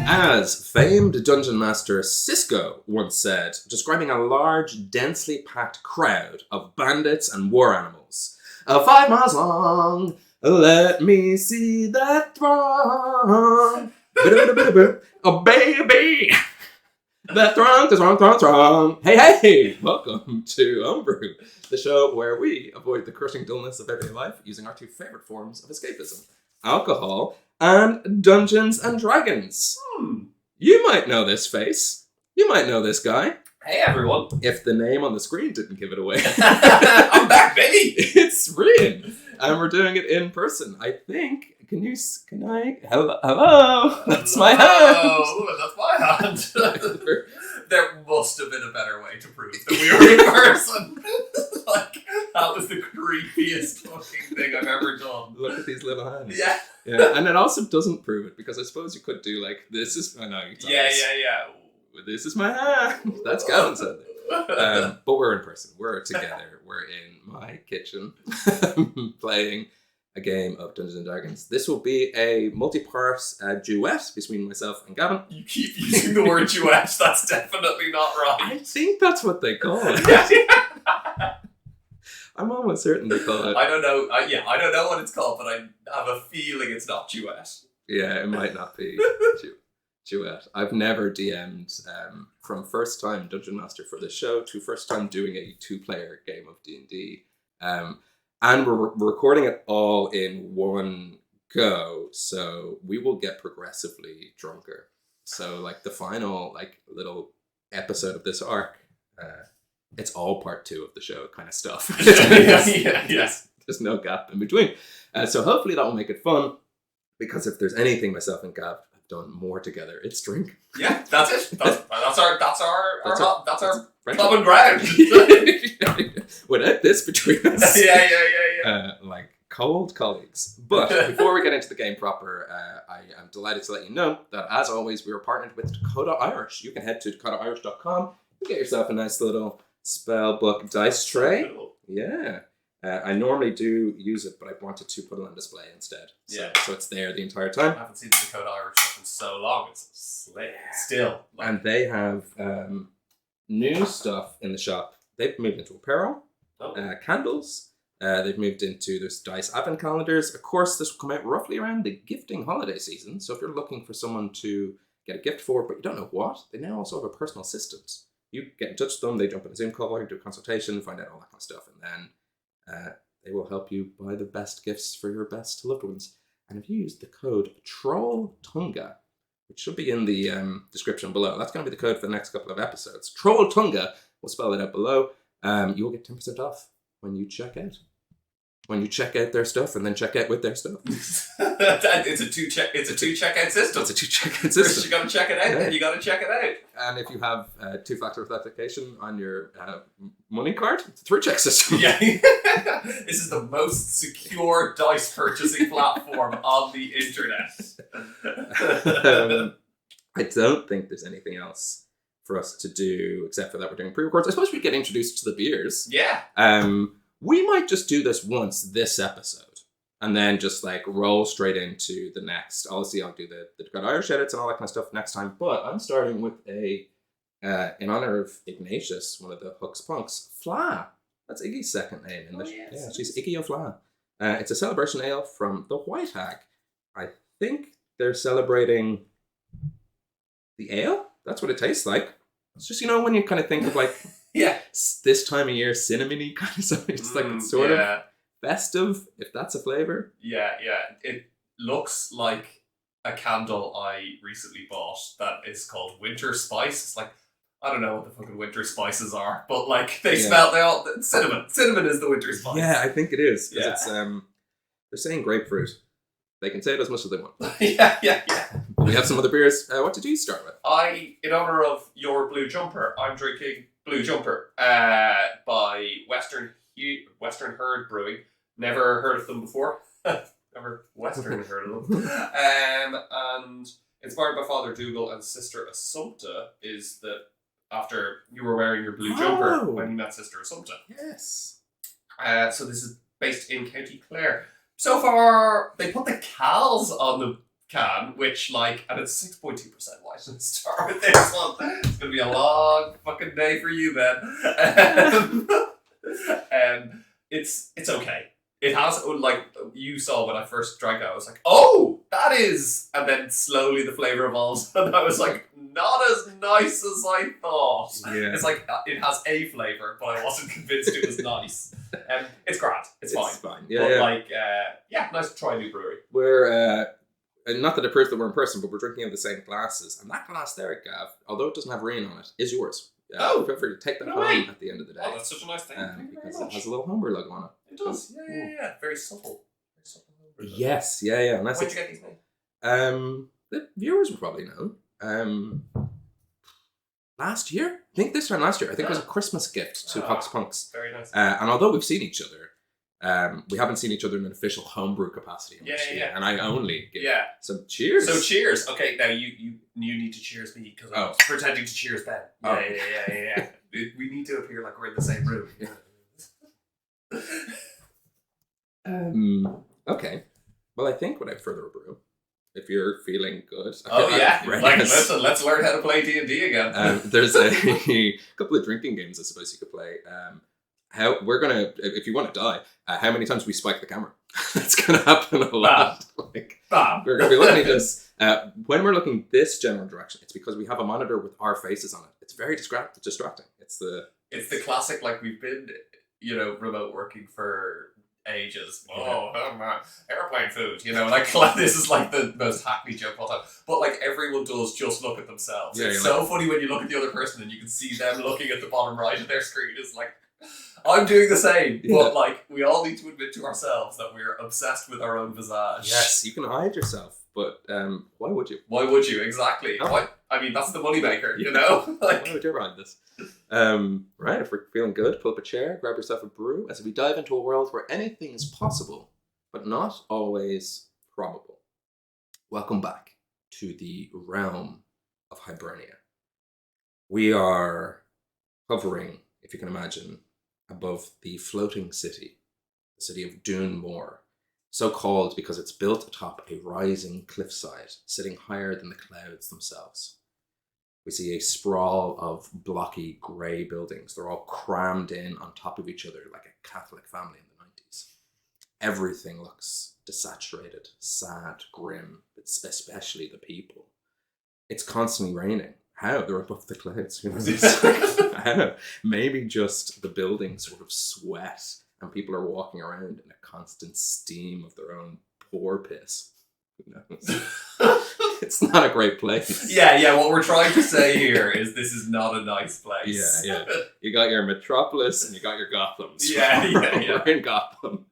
As famed dungeon master Cisco once said, describing a large, densely packed crowd of bandits and war animals, 5 miles long, let me see that throng. Oh, baby! That throng. Hey! Welcome to Homebrew, the show where we avoid the crushing dullness of everyday life using our 2 favorite forms of escapism, alcohol and Dungeons and Dragons. You might know this face. You might know this guy. Hey everyone. If the name on the screen didn't give it away. I'm back, baby! It's Rian. And we're doing it in person. I think. Hello? That's my hand. Oh, that's my hand. There must have been a better way to prove that we were in person. That was the creepiest fucking thing I've ever done. Look at these little hands. Yeah. And it also doesn't prove it, because I suppose you could do this is... I know. Yeah. This is my hand. That's Gavin said it. But we're in person. We're together. We're in my kitchen playing a game of Dungeons and Dragons. This will be a multi-part duet between myself and Gavin. You keep using the word duet. That's definitely not right. I think that's what they call it. I'm almost certain they call it. I don't know. I don't know what it's called, but I have a feeling it's not duet. Yeah, it might not be duet. I've never DM'd from first time Dungeon Master for this show to first time doing a 2-player game of D&D. And we're recording it all in one go, so we will get progressively drunker. So the final little episode of this arc, it's all part 2 of the show kind of stuff. Yes. There's no gap in between. So hopefully that will make it fun, because if there's anything myself and Gav have done more together, it's drink. Yeah, that's it. That's our common ground. Without this between us. Yeah. Like cold colleagues. But before we get into the game proper, I am delighted to let you know that, as always, we are partnered with Dakota Irish. You can head to dakotairish.com and get yourself a nice little spell book dice tray. Yeah. I normally do use it, but I wanted to put it on display instead. So it's there the entire time. I haven't seen the Dakota Irish stuff in so long. It's slick. Still. And they have new stuff in the shop. They've moved into apparel, candles. They've moved into those dice advent calendars. Of course, this will come out roughly around the gifting holiday season. So if you're looking for someone to get a gift for, but you don't know what, they now also have a personal assistant. You get in touch with them, they jump on a Zoom call, do a consultation, find out all that kind of stuff, and then they will help you buy the best gifts for your best loved ones. And if you use the code TROLLTUNGA, which should be in the description below, that's going to be the code for the next couple of episodes. TROLLTUNGA, we'll spell it out below. You will get 10% off when you check out. When you check out their stuff and then check out with their stuff. It's a two checkout system. It's a 2-checkout system. First you got to check it out, then you got to check it out. And if you have 2-factor authentication on your money card, it's a 3-check system. Yeah. This is the most secure dice purchasing platform on the internet. I don't think there's anything else for us to do except for that we're doing pre-records. I suppose we get introduced to the beers. Yeah. We might just do this once this episode and then just roll straight into the next. Obviously, I'll do the Dakota Irish edits and all that kind of stuff next time, but I'm starting with in honor of Ignatius, one of the Hooks Punks, Fla. That's Iggy's second name. Yeah, she's Iggy O'Fla. It's a celebration ale from the White Hag. I think they're celebrating the ale. That's what it tastes like. It's just, when you kind of think of this time of year, cinnamony kind of stuff. It's it's sort of festive, if that's a flavor. Yeah. It looks like a candle I recently bought that is called Winter Spice. It's I don't know what the fucking winter spices are, but they smell, cinnamon. Cinnamon is the winter spice. Yeah, I think it is. Yeah. It's, they're saying grapefruit. They can say it as much as they want. Yeah. But we have some other beers. What did you start with? In honor of your Blue Jumper, I'm drinking Blue Jumper by Western Herd Brewing. Never heard of them before. Never Western heard of them. And inspired by Father Dougal and Sister Assumpta is that after you were wearing your blue jumper when you met Sister Assumpta. Yes. So this is based in County Clare. So far, they put the cals on the can, which and it's 6.2% white. Let's start with this one. It's gonna be a long fucking day for you, Ben. It's okay. It has, you saw when I first drank it, I was like, oh, that is, and then slowly the flavor evolves, and I was like, not as nice as I thought. Yeah. It's like, it has a flavor, but I wasn't convinced it was nice. It's grand. It's fine. Yeah, but nice to try a new brewery. We're, not that it proves that we're in person, but we're drinking in the same glasses. And that glass there, Gav, although it doesn't have rain on it, is yours. Feel free to take that home at the end of the day. Oh, that's such a nice thing. Because it has a little homebrew logo on it. It does. Yeah. Very subtle. Yes, yeah. When did you get these names? The viewers will probably know. Last year? I think this time last year. I think it was a Christmas gift to Cox Punks. Very nice. And although we've seen each other, we haven't seen each other in an official homebrew capacity. And I only give. Yeah. So cheers. Okay, now you need to cheers me because I'm pretending to cheers Ben. Yeah. We need to appear like we're in the same room. Okay. Well, I think without further ado, if you're feling good. Let's learn how to play D&D again. There's a couple of drinking games I suppose you could play. We're gonna, if you want to die, how many times we spike the camera? That's gonna happen a lot. We're gonna be looking at this. When we're looking this general direction, it's because we have a monitor with our faces on it. It's very distracting. It's the classic, we've been, remote working for ages. Oh man, airplane food. This is the most hackney joke of all time. But everyone does just look at themselves. It's so funny when you look at the other person and you can see them looking at the bottom right of their screen. It's I'm doing the same, but we all need to admit to ourselves that we're obsessed with our own visage. Yes, you can hide yourself, but why would you? Why would you? Exactly. Oh. Why? I mean, that's the moneymaker, Why would you hide this? Right, if we're feeling good, pull up a chair, grab yourself a brew, as we dive into a world where anything is possible, but not always probable. Welcome back to the realm of Hibernia. We are hovering, if you can imagine, above the floating city, the city of Dún Mór, so called because it's built atop a rising cliffside, sitting higher than the clouds themselves. We see a sprawl of blocky grey buildings. They're all crammed in on top of each other like a Catholic family in the 90s. Everything looks desaturated, sad, grim, especially the people. It's constantly raining. How? They're above the clouds. How? Maybe just the buildings sort of sweat and people are walking around in a constant steam of their own poor piss. Who knows? It's not a great place. Yeah. What we're trying to say here is this is not a nice place. Yeah. You got your Metropolis and you got your Gothams. Yeah. We're in Gotham.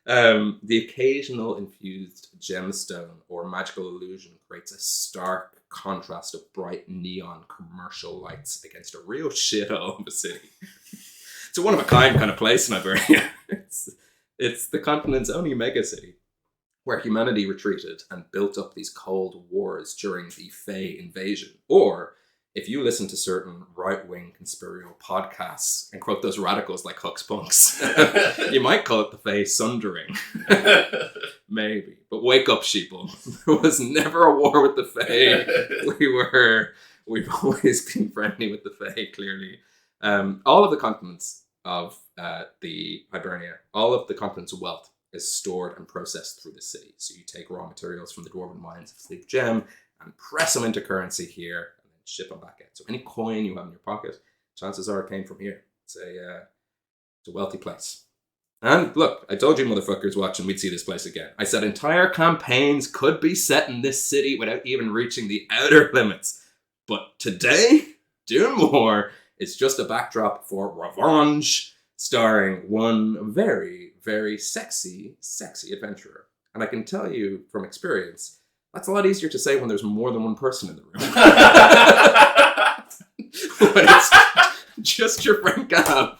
The occasional infused gemstone or magical illusion creates a stark contrast of bright neon commercial lights against a real shithole of a city. It's a one-of-a-kind kind of place in Hibernia. It's the continent's only megacity, where humanity retreated and built up these cold wars during the Fey invasion. Or, if you listen to certain right-wing conspiratorial podcasts and quote those radicals like Hux Punks, you might call it the Fey sundering. Maybe. But wake up, sheeple. There was never a war with the Fey. We've always been friendly with the Fey, clearly. All of the continents of the Hibernia, all of the continent's wealth is stored and processed through the city. So you take raw materials from the dwarven mines of Sleep Gem and press them into currency here and then ship them back out. So any coin you have in your pocket, chances are it came from here. It's a wealthy place. And look, I told you motherfuckers watching we'd see this place again. I said entire campaigns could be set in this city without even reaching the outer limits. But today, Dún Mór is just a backdrop for revenge, starring one very, very sexy adventurer. And I can tell you from experience, that's a lot easier to say when there's more than one person in the room. When it's just your friend Gav.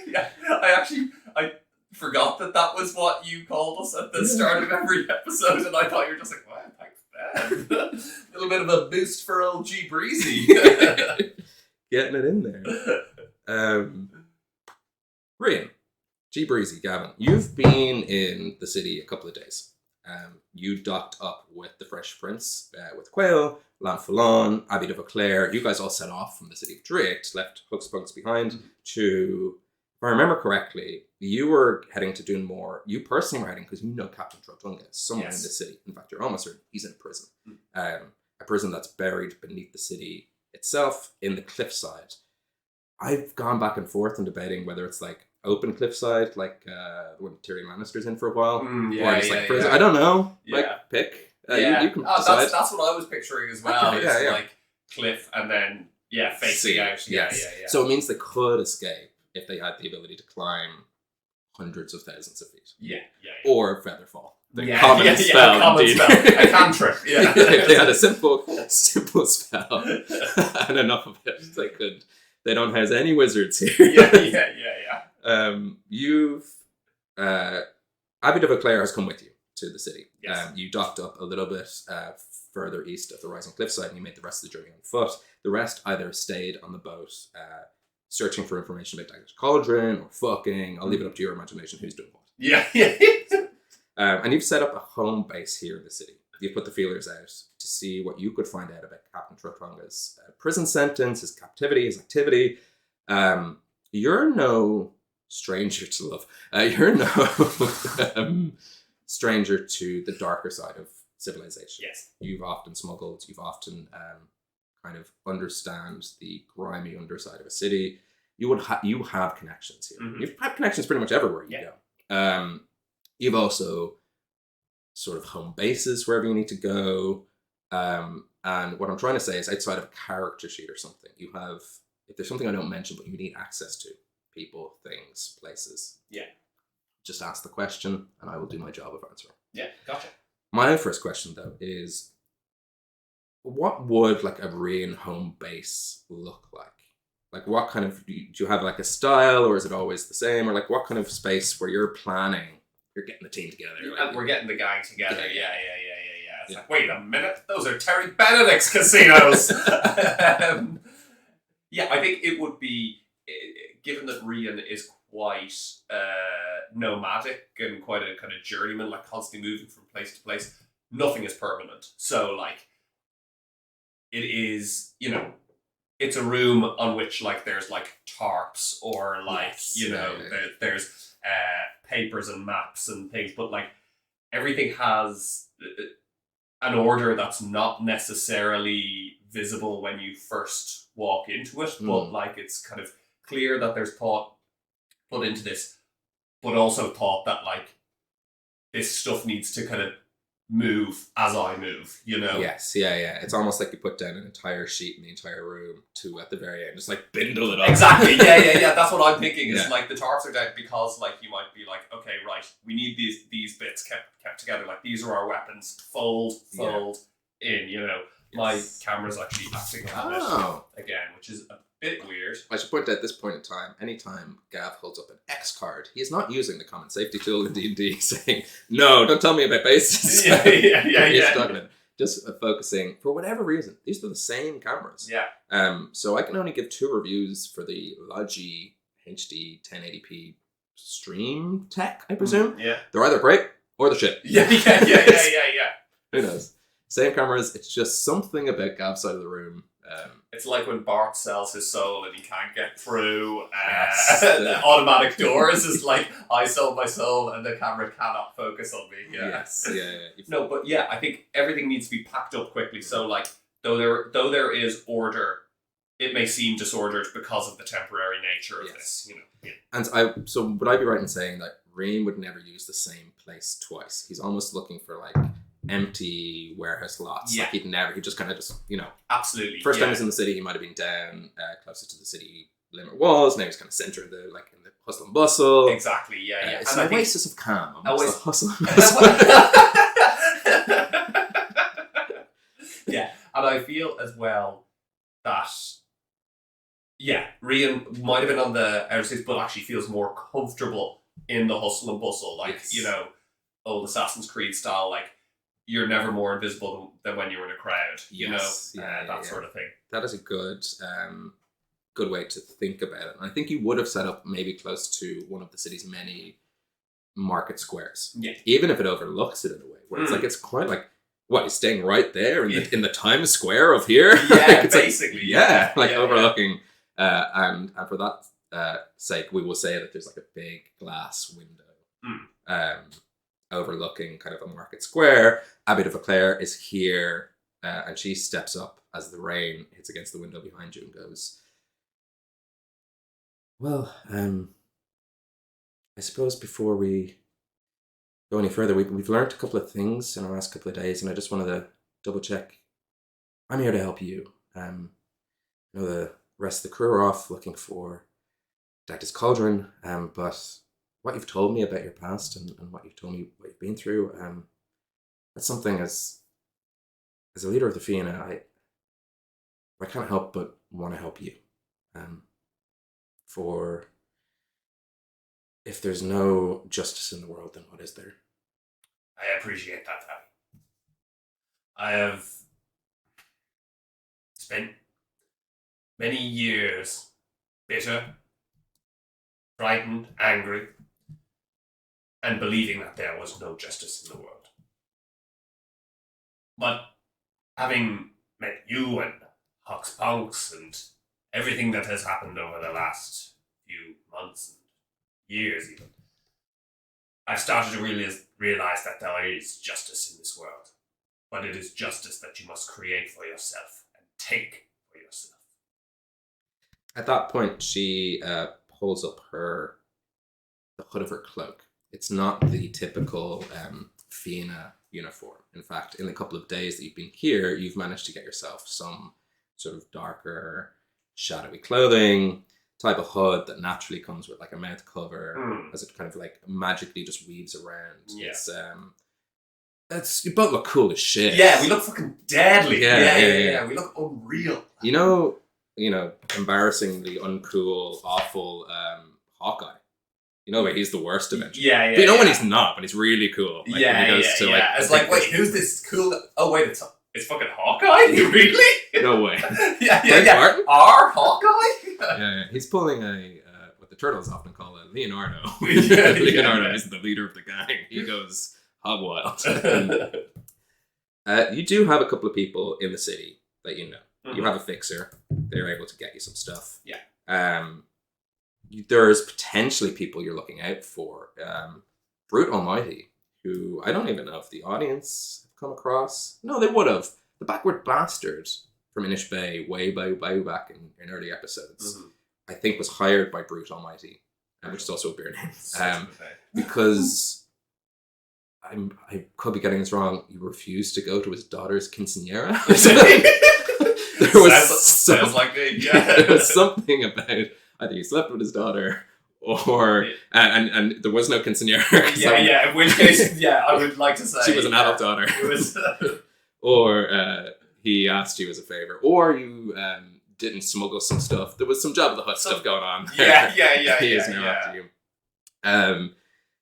Yeah, I forgot that was what you called us at the start of every episode, and I thought you were just like, wow, thanks, Ben. A little bit of a boost for old G Breezy. Getting it in there. Rian, G Breezy, Gavin, you've been in the city a couple of days. You docked up with the Fresh Prince, with Quail, Lanfalon, Abbey de Vauclair. You guys all set off from the city of Dricht, left Hooks Punks behind to, if I remember correctly, you were heading to Dún Mór. You personally were heading because you know Captain Trotunga is somewhere in the city. In fact, you're almost certain he's in a prison. A prison that's buried beneath the city itself in the cliffside. I've gone back and forth in debating whether it's like open cliffside, like when Tyrion Lannister's in for a while, or just like prison. I don't know. Like pick. You can decide. That's what I was picturing as well. Okay, like cliff and then facing out. Yeah. So it means they could escape if they had the ability to climb hundreds of thousands of feet. Yeah. Or feather fall. The common spell. Common spell. A cantrip. Yeah. If they had a simple spell and enough of it, they could. They don't house any wizards here. Yeah. You've Abbey de Vauclair has come with you to the city. Yes. You docked up a little bit further east of the rising cliffside, and you made the rest of the journey on foot. The rest either stayed on the boat, searching for information about Dagger's Cauldron or fucking. I'll leave it up to your imagination who's doing what. Yeah. And you've set up a home base here in the city. You put the feelers out to see what you could find out about Captain Trotunga's prison sentence, his captivity, his activity. You're no stranger to love. You're no stranger to the darker side of civilization. Yes. You've often smuggled. You've often kind of understand the grimy underside of a city. You have connections here. Mm-hmm. You've had connections pretty much everywhere you go. You've also sort of home bases wherever you need to go. And what I'm trying to say is outside of a character sheet or something, you have, if there's something I don't mention, but you need access to, people, things, places. Yeah. Just ask the question and I will do my job of answering. Yeah, gotcha. My first question though is, what would like a Rian home base look like? Like what kind of, do you have like a style or is it always the same? Or like what kind of space where you're planning, you're getting the team together? And we're getting the gang together. Yeah. It's like, wait a minute, those are Terry Benedict's casinos. I think it would be, given that Rian is quite nomadic and quite a kind of journeyman, like constantly moving from place to place, nothing is permanent. So like, it is, it's a room on which like there's like tarps or like, there's papers and maps and things, but like everything has an order that's not necessarily visible when you first walk into it, but like it's kind of clear that there's thought put into this, but also thought that like this stuff needs to kind of move as I move, Yes, It's almost like you put down an entire sheet in the entire room to at the very end, just like bindle it up. Exactly, yeah. That's what I'm thinking. Is like the tarps are down because like you might be like, okay, right, we need these bits kept together. Like these are our weapons. Fold in. My camera's actually acting on it again, which is a bit weird. I should point out at this point in time, anytime Gav holds up an X card, he is not using the common safety tool in D&D saying, no, don't tell me about bases. He's talking about just focusing, for whatever reason, these are the same cameras. Yeah. So I can only give 2 reviews for the Logi HD 1080p stream tech, I presume. Yeah. They're either great or the shit. Yeah. Who knows? Same cameras, it's just something about Gav's side of the room. It's like when Bart sells his soul and he can't get through automatic doors. It's like, I sold my soul and the camera cannot focus on me. Yes. No, but I think everything needs to be packed up quickly. So like, though there is order, it may seem disordered because of the temporary nature of this. And so would I be right in saying that Reem would never use the same place twice? He's almost looking for like empty warehouse lots. Like he'd just kind of absolutely. First time he was in the city, he might have been down closer to the city limit walls. Now he's kind of centered in the hustle and bustle. Exactly. It's an oasis of calm. Always the hustle and bustle. And I feel as well that Rian might have been on the outer cities, but actually feels more comfortable in the hustle and bustle, like old Assassin's Creed style, like you're never more invisible than when you're in a crowd, that sort of thing. That is a good way to think about it. And I think you would have set up maybe close to one of the city's many market squares. Yeah. Even if it overlooks it in a way, where it's like it's quite like what he's staying right there in the Times Square of here. Yeah, It's basically. Overlooking. And for that sake, we will say that there's like a big glass window overlooking kind of a market square. Abby de Vauclair is here, and she steps up as the rain hits against the window behind you and goes, well, I suppose before we go any further, we've learned a couple of things in the last couple of days, and I just wanted to double check. I'm here to help you. I know the rest of the crew are off looking for Dacty's Cauldron, but what you've told me about your past and what you've told me what you've been through, that's something as a leader of the Fianna, I can't help but want to help you. For if there's no justice in the world, then what is there? I appreciate that, Abby. I have spent many years bitter, frightened, angry, and believing that there was no justice in the world. But having met you and Hux Punks and everything that has happened over the last few months and years even, I've started to realize that there is justice in this world. But it is justice that you must create for yourself and take for yourself. At that point, she pulls up the hood of her cloak. It's not the typical Fianna uniform. In fact, in the couple of days that you've been here, you've managed to get yourself some sort of darker, shadowy clothing, type of hood that naturally comes with like a mouth cover, as it kind of like magically just weaves around. Yeah. You both look cool as shit. Yeah, we look fucking deadly. Yeah. We look unreal. You know, embarrassingly uncool, awful Hawkeye. You know, he's the worst eventually. Yeah. But you know when he's not, but he's really cool. Like, yeah. when he goes to, like, it's like, wait, who's this cool? Oh wait, it's fucking Hawkeye. Really? No way. yeah. Martin? Our Hawkeye. Yeah. He's pulling what the turtles often call a Leonardo. Yeah, Leonardo is the leader of the gang. He goes hog wild. You do have a couple of people in the city that you know. Mm-hmm. You have a fixer. They're able to get you some stuff. Yeah. There's potentially people you're looking out for. Brute Almighty, who I don't even know if the audience have come across. No, they would have. The Backward Bastard from Inish Bay, way back in early episodes, I think was hired by Brute Almighty, which is also a beer name. Because I could be getting this wrong. You refused to go to his daughter's quinceañera. There was something about either he slept with his daughter or and there was no quinceañera. In which case, I would like to say she was an adult daughter. It was, or he asked you as a favor, or you didn't smuggle some stuff. There was some Jabba the Hutt stuff going on. He is now after you.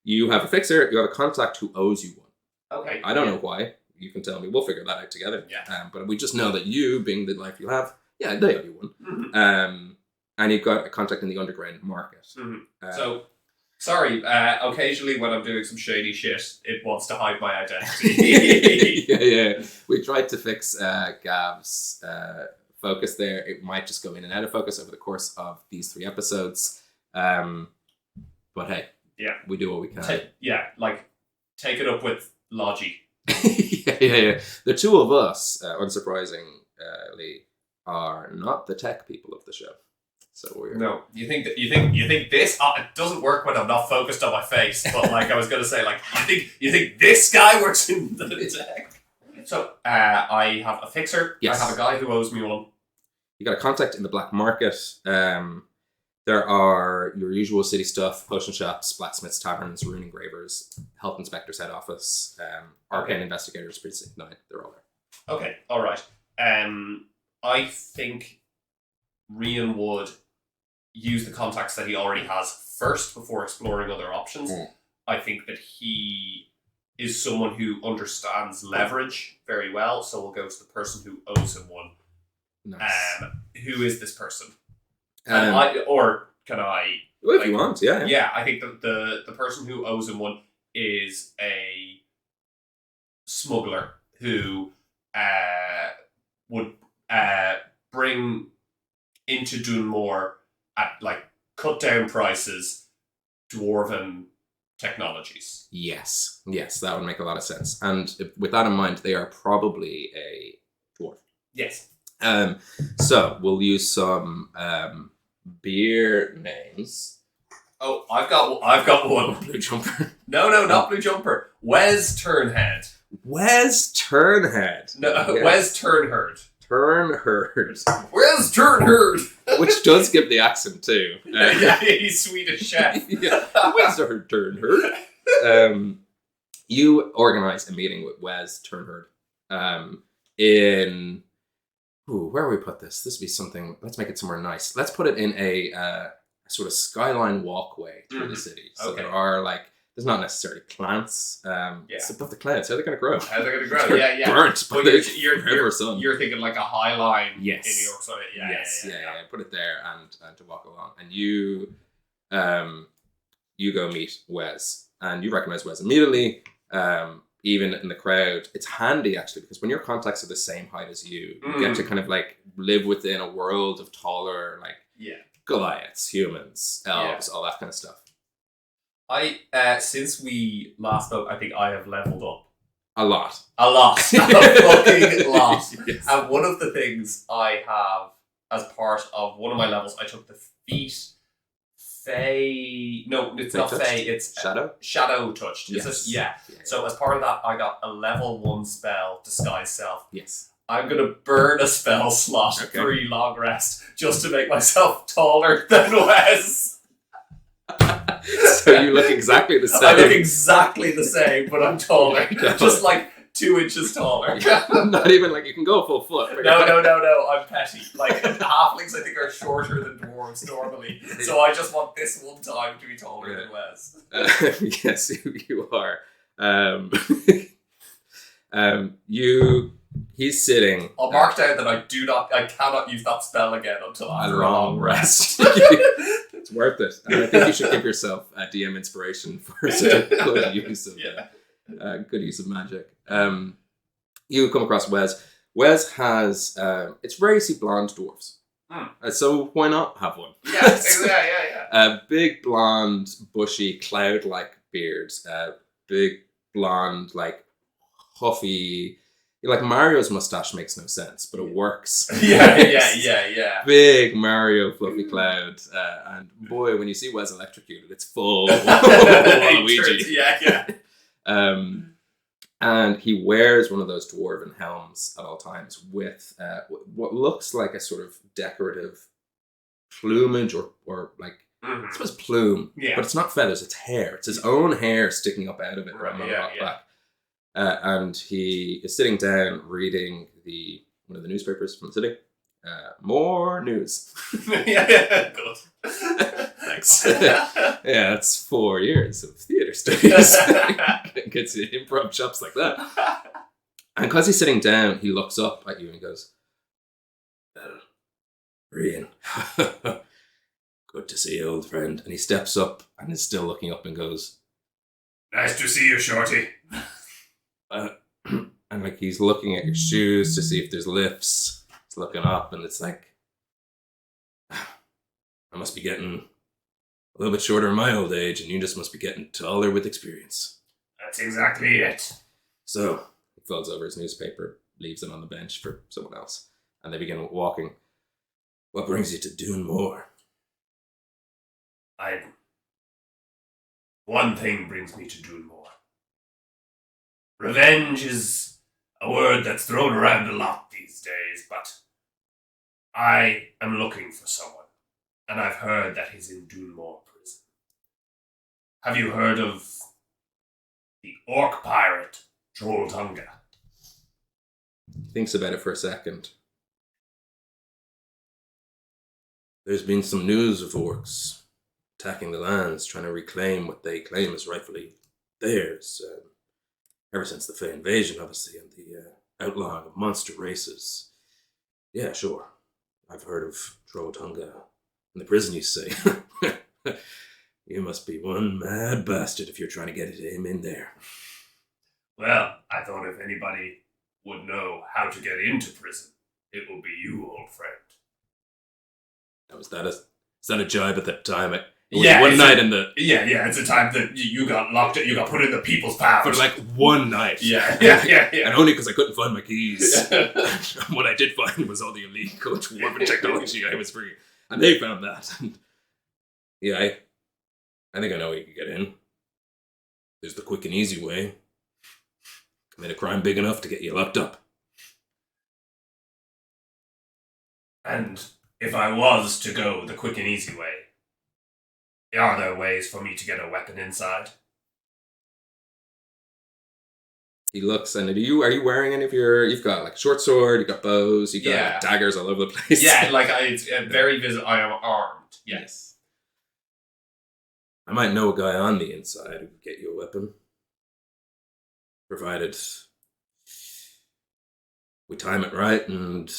You have a fixer. You have a contact who owes you one. Okay. I don't know why. You can tell me. We'll figure that out together. Yeah. But we just know that you, being the life you have, they owe you one. Mm-hmm. And you've got a contact in the underground market. Mm-hmm. Sorry, occasionally when I'm doing some shady shit, it wants to hide my identity. Yeah. We tried to fix Gav's focus there. It might just go in and out of focus over the course of these 3 episodes. But hey, we do what we can. Take it up with Logi. Yeah. The two of us, unsurprisingly, are not the tech people of the show. So we're You think this it doesn't work when I'm not focused on my face, but like I was gonna say, like you think this guy works in the tech? So I have a fixer. Yes. I have a guy who owes me one. You got a contact in the black market. There are your usual city stuff: potion shops, blacksmiths, taverns, rune engravers, health inspector's head office, arcane investigators, precinct 9. They're all there. Okay, all right. I think Rian would use the contacts that he already has first before exploring other options. I think that he is someone who understands leverage very well, so we'll go to the person who owes him one. Nice. Who is this person? Can I Well, if you want, yeah. Yeah, I think that the person who owes him one is a smuggler who would bring into Dún Mór at cut down prices dwarven technologies. Yes, that would make a lot of sense. And with that in mind, they are probably a dwarf. Yes. So we'll use some beer names. Oh, I've got one. Blue Jumper. No, not Blue Jumper. Wes Turnhead. Wes Turnhead. No, yes. Wes Turnherd. Turnherd. Wes Turnherd. Which does give the accent too. Yeah, he's Swedish chef. Yeah. Wes Turnherd. You organise a meeting with Wes Turnherd. In where will we put this? This would be something. Let's make it somewhere nice. Let's put it in a sort of skyline walkway through the city. So there are there's not necessarily plants. It's above the clouds. How are they going to grow? Yeah. Burnt by You're sun. You're thinking like a high line yes. in New York City. Yeah. Put it there and to walk along. And you go meet Wes. And you recognise Wes immediately. Even in the crowd, it's handy actually because when your contacts are the same height as you, you get to kind of live within a world of taller Goliaths, humans, elves, all that kind of stuff. I since we last spoke, I think I have leveled up a lot, a fucking lot. Yes. And one of the things I have as part of one of my levels, I took the feat. No, it's not Fey. It's Shadow touched. Is it? Yeah. So as part of that, I got a level 1 spell, Disguise Self. Yes. I'm gonna burn a spell slot 3 long rest just to make myself taller than Wes. So you look exactly the same. I look exactly the same, but I'm taller. Just 2 inches taller. Not even you can go full foot. No, I'm petty. Halflings I think are shorter than dwarves normally. So I just want this one time to be taller than Wes. Yes, you are. He's sitting. I'll mark down that I cannot use that spell again until after a long rest. It's worth it. And I think you should give yourself a DM inspiration for such a good use of magic. You come across Wes. Wes has it's rare you see blonde dwarves. So why not have one? Yeah. Big blonde, bushy, cloud-like beards. Big blonde, huffy. Mario's mustache makes no sense, but it works. Yeah. Big Mario fluffy cloud, and boy, when you see Wes electrocuted, it's full Luigi. And he wears one of those dwarven helms at all times with what looks like a sort of decorative plumage or I suppose plume, but it's not feathers, it's hair. It's his own hair sticking up out of it. Back. And he is sitting down reading one of the newspapers from the city. More news. Good. Thanks. That's 4 years of theatre studies. Gets you improv chops like that. And because he's sitting down, he looks up at you and goes, Rian, good to see you, old friend. And he steps up and is still looking up and goes, nice to see you, Shorty. And he's looking at your shoes to see if there's lifts. He's looking up and it's I must be getting a little bit shorter in my old age and you just must be getting taller with experience. That's exactly it. So he folds over his newspaper, leaves it on the bench for someone else, and they begin walking. What brings you to Dún Mór? One thing brings me to Dún Mór. Revenge is a word that's thrown around a lot these days, but I am looking for someone, and I've heard that he's in Dún Mór prison. Have you heard of the orc pirate, Trolltunga? Thinks about it for a second. There's been some news of orcs attacking the lands, trying to reclaim what they claim is rightfully theirs. Ever since the Fey invasion, obviously, and the outlawing of monster races. Yeah, sure. I've heard of Trolltunga in the prison, you say. You must be one mad bastard if you're trying to get him in there. Well, I thought if anybody would know how to get into prison, it will be you, old friend. Now, is that a jibe at that time? One night in the... Yeah, it's a time that you got locked, you got put in the people's power. For like one night. Yeah. And only because I couldn't find my keys. What I did find was all the illegal dwarven technology I was bringing. And they found that. And yeah, I think I know how you can get in. There's the quick and easy way. Commit a crime big enough to get you locked up. And if I was to go the quick and easy way, are there ways for me to get a weapon inside? He looks, and are you wearing any of your... You've got like a short sword, you've got bows, you've got like, daggers all over the place. Yeah, like it's very visible. I am armed. Yes. I might know a guy on the inside who could get you a weapon. Provided we time it right and...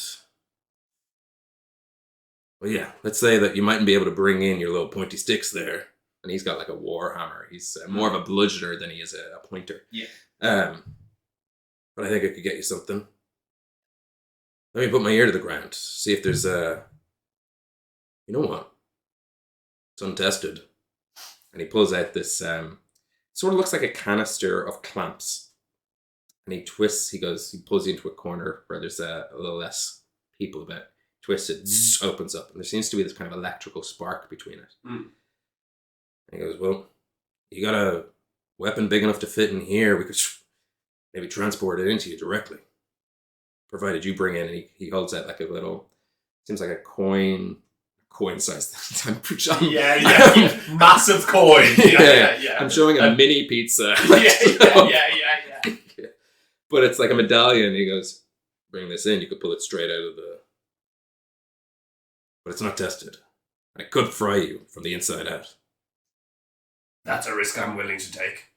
Well, yeah, let's say that you mightn't be able to bring in your little pointy sticks there. And he's got like a war hammer. He's more of a bludgeoner than he is a pointer. Yeah. But I think I could get you something. Let me put my ear to the ground. See if there's a... You know what? It's untested. And he pulls out this... sort of looks like a canister of clamps. And he twists, he pulls you into a corner where there's a little less people about. Twists it, zzz, opens up. And there seems to be this kind of electrical spark between it. Mm. And he goes, well, you got a weapon big enough to fit in here. We could maybe transport it into you directly. Provided you bring in, and he holds out like a little, seems like a coin size. Yeah. Massive coin. Yeah. I'm showing a mini pizza. Yeah. But it's like a medallion. He goes, bring this in. You could pull it straight out of the... But it's not tested. And it could fry you from the inside out. That's a risk I'm willing to take.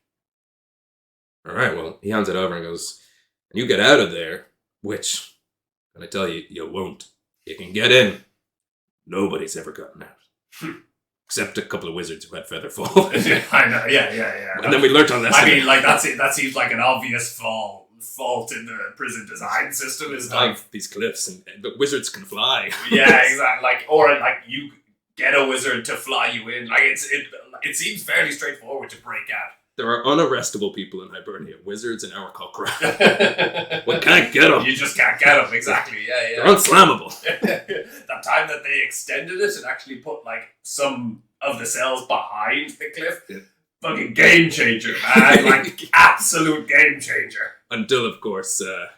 All right, well, he hands it over and goes, and you get out of there, which, and I tell you, you won't. You can get in. Nobody's ever gotten out. Except a couple of wizards who had feather fall. I know, yeah. And then we learnt on that. I mean, like, that's it. That seems like an obvious fault in the prison design system. Is like these cliffs, and but wizards can fly. Yeah, exactly. Or you get a wizard to fly you in. Like it seems fairly straightforward to break out. There are unarrestable people in Hibernia. Wizards and our Cochrane. We can't get them. You just can't get them. Exactly. Yeah. They're unslammable. That time that they extended it and actually put like some of the cells behind the cliff. Yeah. Fucking game changer, man. Like absolute game changer. Until, of course, the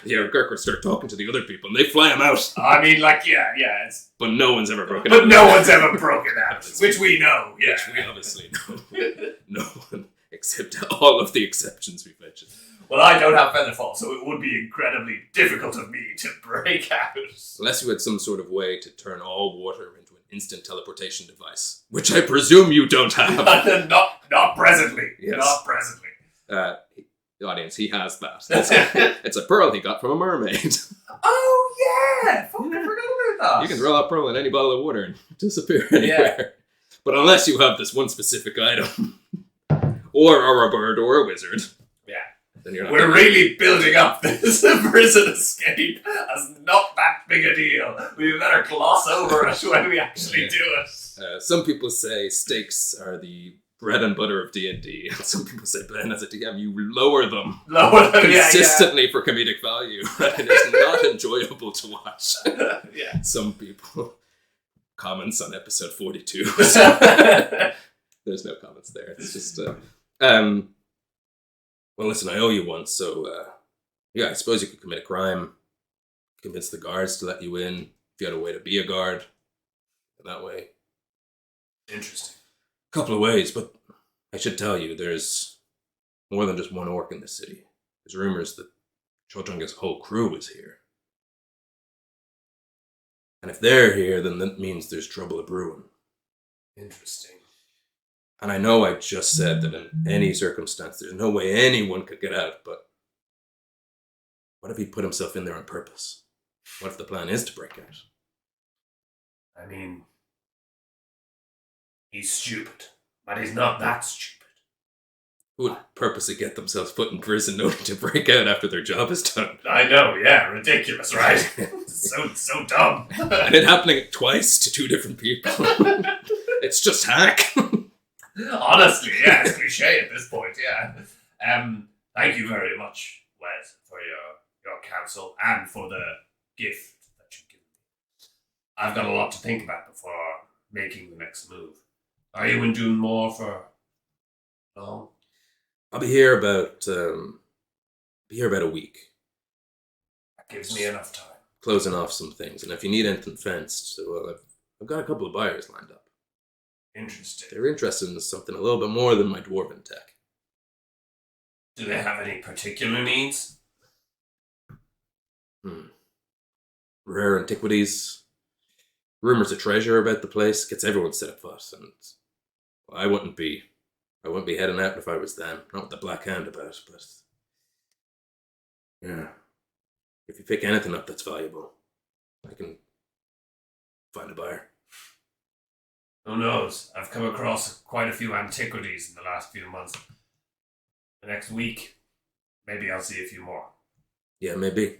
Gurkhas start talking to the other people and they fly them out. I mean, like, yeah. But no one's ever broken out. But no one's ever broken out. Which we know. Yeah. Which we obviously know. No one, except all of the exceptions we've mentioned. Well, I don't have Featherfall, so it would be incredibly difficult of me to break out. Unless you had some sort of way to turn all water into an instant teleportation device. Which I presume you don't have. Not presently. Yes. Not presently. The audience, he has that. It's a pearl he got from a mermaid. Oh, yeah! Fuck, I forgot about that. You can throw that pearl in any bottle of water and disappear anywhere. Yeah. But unless you have this one specific item, or a bird or a wizard, then you're not. We're really building up this prison escape as not that big a deal. We better gloss over it when we actually do it. Some people say stakes are the bread and butter of D&D. And some people say, Ben, as a DM, you lower them consistently for comedic value. And it's not enjoyable to watch. Yeah. Some people comments on episode 42. There's no comments there. It's just well, listen, I owe you one, so I suppose you could commit a crime, convince the guards to let you in if you had a way to be a guard. That way. Interesting. Couple of ways, but I should tell you, there's more than just one orc in the city. There's rumors that Chotunga's whole crew is here. And if they're here, then that means there's trouble brewing. Interesting. And I know I just said that in any circumstance, there's no way anyone could get out, but what if he put himself in there on purpose? What if the plan is to break out? I mean, He's stupid, but he's not that stupid. Who would purposely get themselves put in prison only to break out after their job is done? I know, yeah, ridiculous, right? so dumb. And it happening twice to two different people. It's just hack. Honestly, yeah, it's cliche at this point, yeah. Thank you very much, Wes, for your counsel and for the gift that you've given me. I've got a lot to think about before making the next move. Are you in Dún Mór for long? I'll be here about a week. That gives me enough time. Closing off some things, and if you need anything fenced, well, I've got a couple of buyers lined up. Interesting. They're interested in something a little bit more than my dwarven tech. Do they have any particular needs? Rare antiquities. Rumors of treasure about the place gets everyone set up fuss, and I wouldn't be heading out if I was them. Not with the Black Hand about, but yeah. If you pick anything up that's valuable, I can find a buyer. Who knows? I've come across quite a few antiquities in the last few months. The next week, maybe I'll see a few more. Yeah, maybe.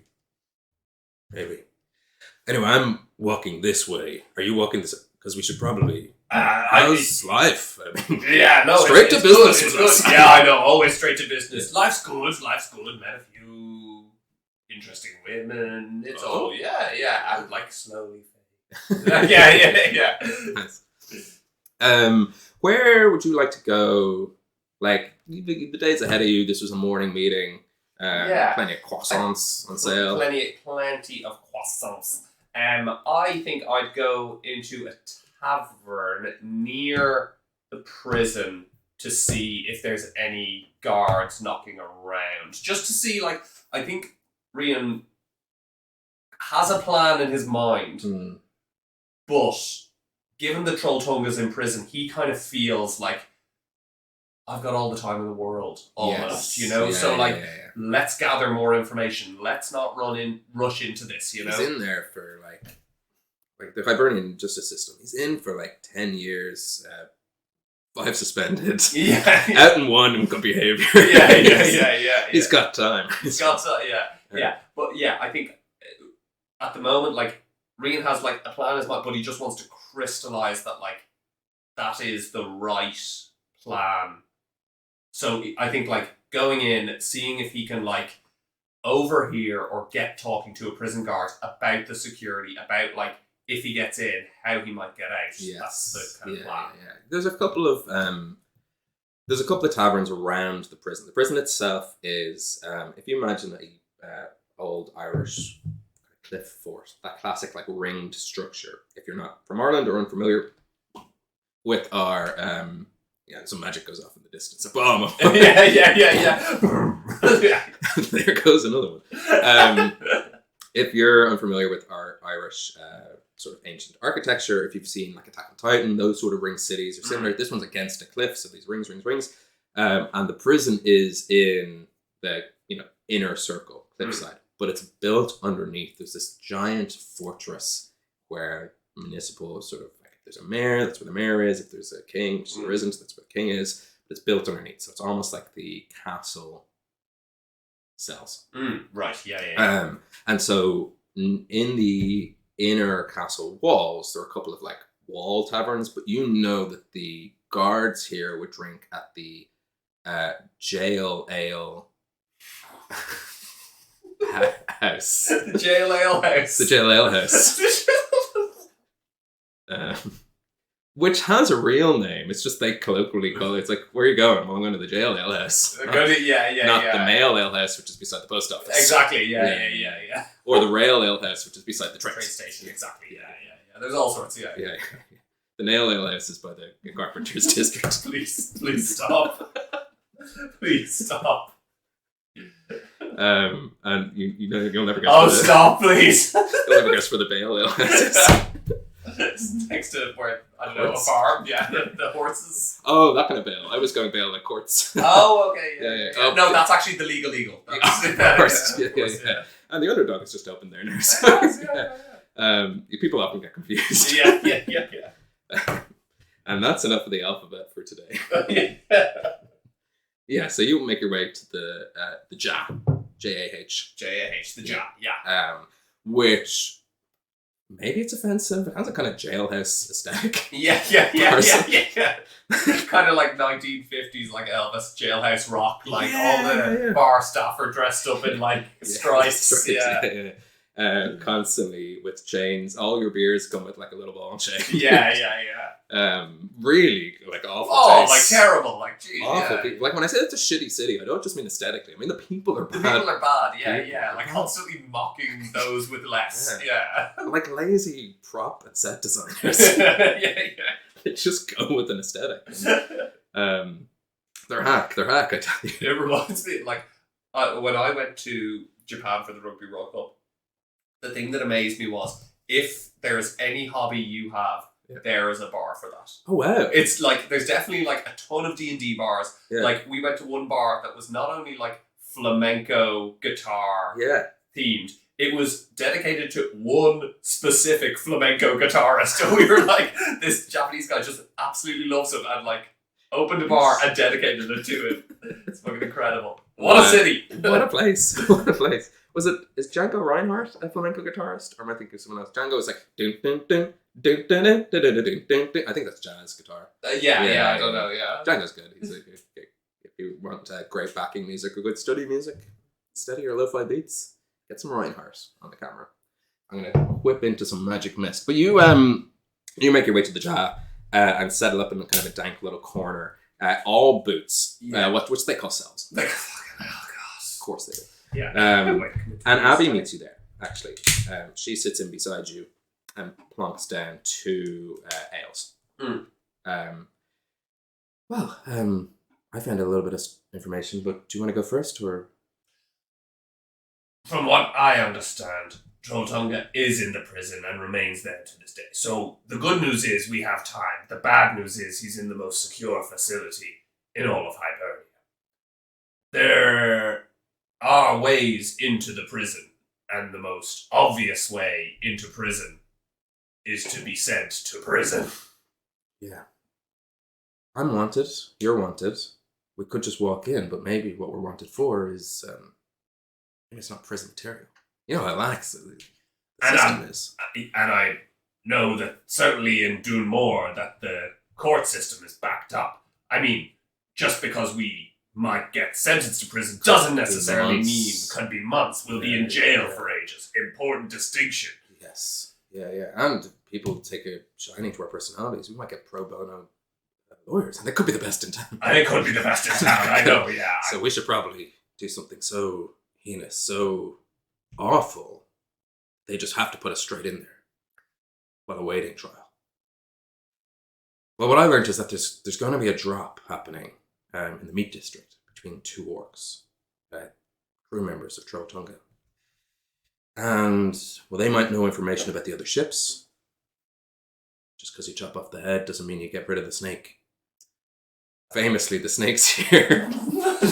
Anyway, I'm walking this way. Are you walking this? Because we should probably. How's life? I mean, yeah, no, straight to business. It's good. Yeah, I know. Always straight to business. Yeah. Life's good. Met a few interesting women. It's all yeah. I would like slowly. yeah. Nice. Where would you like to go? Like the days ahead of you. This was a morning meeting. Plenty of croissants on sale. Plenty of croissants. I think I'd go into a tavern near the prison to see if there's any guards knocking around. Just to see, like, I think Rian has a plan in his mind, but given the Trolltunga's in prison, he kind of feels like, I've got all the time in the world, almost, you know? Let's gather more information. Let's not rush into this, you know? He's in there for, like the Hibernian justice system. He's in for, 10 years, 5 suspended. Yeah. Out in 1 good behavior. Yeah. He's got time. Yeah. But, I think at the moment, Rian has, a plan in his mind, but he just wants to crystallize that, that is the right plan. So I think going in, seeing if he can overhear or get talking to a prison guard about the security, about if he gets in, how he might get out. Yes. That's the kind of plan. Yeah. There's a couple of taverns around the prison. The prison itself is, if you imagine a old Irish cliff fort, that classic ringed structure. If you're not from Ireland or unfamiliar with our some magic goes off in the distance. A bomb. Yeah. There goes another one. If you're unfamiliar with our Irish sort of ancient architecture, if you've seen Attack on Titan, those sort of ring cities are similar. This one's against a cliff, so these rings. And the prison is in the inner circle, cliffside, but it's built underneath. There's this giant fortress where municipal sort of there's a mayor, that's where the mayor is. If there's a king, which there isn't, that's where the king is. But it's built underneath, so it's almost like the castle cells. Right, yeah. And so in the inner castle walls, there are a couple of wall taverns, but that the guards here would drink at the jail ale house. The jail ale house. The jail ale house. Which has a real name. It's just they colloquially call it. It's where are you going? Well, I'm going to the jail ale house. Not the mail ale house, which is beside the post office. Exactly. Yeah. Or the rail ale house, which is beside the train station. Exactly. Yeah. There's all sorts. Yeah. The nail ale house is by the carpenter's district. Please stop. Please stop. And you'll never guess. Oh, stop, please! You'll never guess where the bale ale is. It's next to where a farm. Yeah, the horses. Oh, that kind of bale. I was going bale like courts. Oh, okay. Yeah. Oh, no, that's actually the legal. Of course. Yeah. And the underdog is just open there now. So, people often get confused. Yeah. And that's enough of the alphabet for today. Yeah. Yeah, so you make your way to the JAH, J-A-H. J-A-H, the Jah, yeah. Which, maybe it's offensive. It has a kind of jailhouse aesthetic. Yeah. Kind of like 1950s, like Elvis jailhouse rock, like all the bar staff are dressed up in like stripes. Yeah. Constantly with chains. All your beers come with like a little ball and chain. Yeah. Really like awful. Oh, taste. like terrible, like geez. Awful Yeah. people. Like when I say it's a shitty city, I don't just mean aesthetically. I mean the people are bad. The people are bad. Yeah. People are Like bad. constantly mocking those with less. Yeah. Like lazy prop and set designers. Yeah. They just go with an aesthetic. They're hack. I tell you. It reminds me, like, when I went to Japan for the Rugby World Cup, the thing that amazed me was if there's any hobby you have, there is a bar for that. Oh wow! It's like there's definitely like a ton of D&D bars. Yeah. Like we went to one bar that was not only like flamenco guitar themed. It was dedicated to one specific flamenco guitarist. And we were like, this Japanese guy just absolutely loves him and like opened a bar and dedicated it to him. It's fucking incredible. What a city! What a place! What a place! Is Django Reinhardt a flamenco guitarist? Or am I thinking of someone else? Django is like dun dun dun dun dun dun dun dun dun dun dun. I think that's jazz guitar. Yeah, I don't know, yeah. Django's good. He's like, if you want great backing music or good study music, steady or lo-fi beats, get some Reinhardt on the camera. I'm gonna whip into some magic mist. But you make your way to the JAH and settle up in kind of a dank little corner. All boots. Which they call cells. Like fucking hell, God. Of course they do. Yeah. And Abby meets you there, actually. She sits in beside you and plonks down 2 ales. I found a little bit of information, but do you want to go first, or? From what I understand, Trolltunga is in the prison and remains there to this day. So the good news is we have time. The bad news is he's in the most secure facility in all of Hibernia. There are ways into the prison, and the most obvious way into prison is to be sent to prison. Yeah. I'm wanted. You're wanted. We could just walk in, but maybe what we're wanted for is maybe it's not prison material. You know how lax the system is. And I know that certainly in Dún Mór that the court system is backed up. I mean, just because we might get sentenced to prison doesn't necessarily mean could be months. We'll be in jail for ages. Important distinction. Yes. Yeah. And people take a shining to our personalities. We might get pro bono lawyers, and they could be the best in town. And it could be the best in town, I know, yeah. So we should probably do something so heinous, so awful, they just have to put us straight in there while awaiting trial. Well, what I learned is that there's going to be a drop happening in the meat district between 2 orcs, crew members of Trolltunga. And, well, they might know information about the other ships. Just because you chop off the head doesn't mean you get rid of the snake. Famously, the snake's here.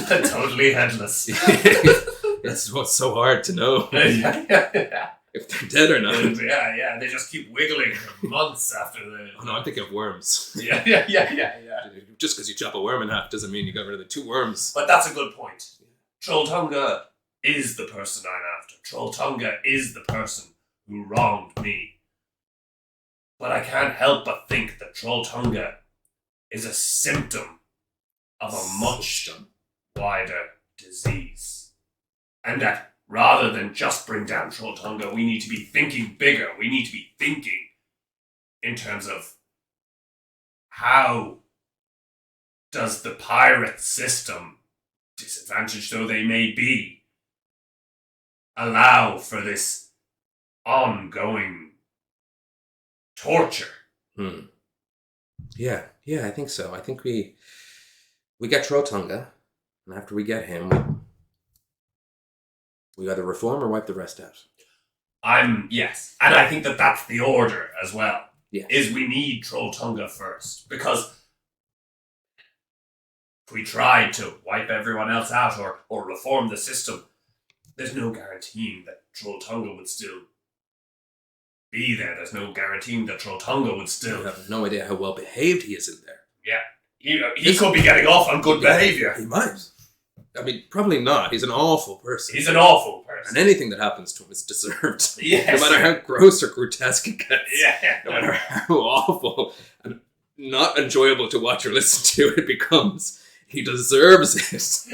Totally headless. It's what's so hard to know. Yeah. If they're dead or not. Yeah, they just keep wiggling for months after the... Oh no, I'm thinking of worms. Yeah. Just because you chop a worm in half doesn't mean you got rid of the 2 worms. But that's a good point. Trolltunga is the person I'm after. Trolltunga is the person who wronged me. But I can't help but think that Trolltunga is a symptom of a much wider disease. And that rather than just bring down Trolltunga, we need to be thinking bigger. We need to be thinking in terms of how does the pirate system, disadvantaged though they may be, allow for this ongoing torture? Yeah, I think so. I think we get Trolltunga, and after we get him, we either reform or wipe the rest out. Yes. And I think that that's the order as well. Yes. Is we need Trolltunga first. Because if we tried to wipe everyone else out or reform the system, there's no guaranteeing that Trolltunga would still be there. There's no guaranteeing that Trolltunga would You still... have no idea how well behaved he is in there. Yeah. He could be getting off on good behaviour. He might. I mean, probably not. He's an awful person. He's an awful person. And anything that happens to him is deserved. Yes. No matter how gross or grotesque it gets. Yeah. No matter how awful and not enjoyable to watch or listen to it becomes, he deserves it.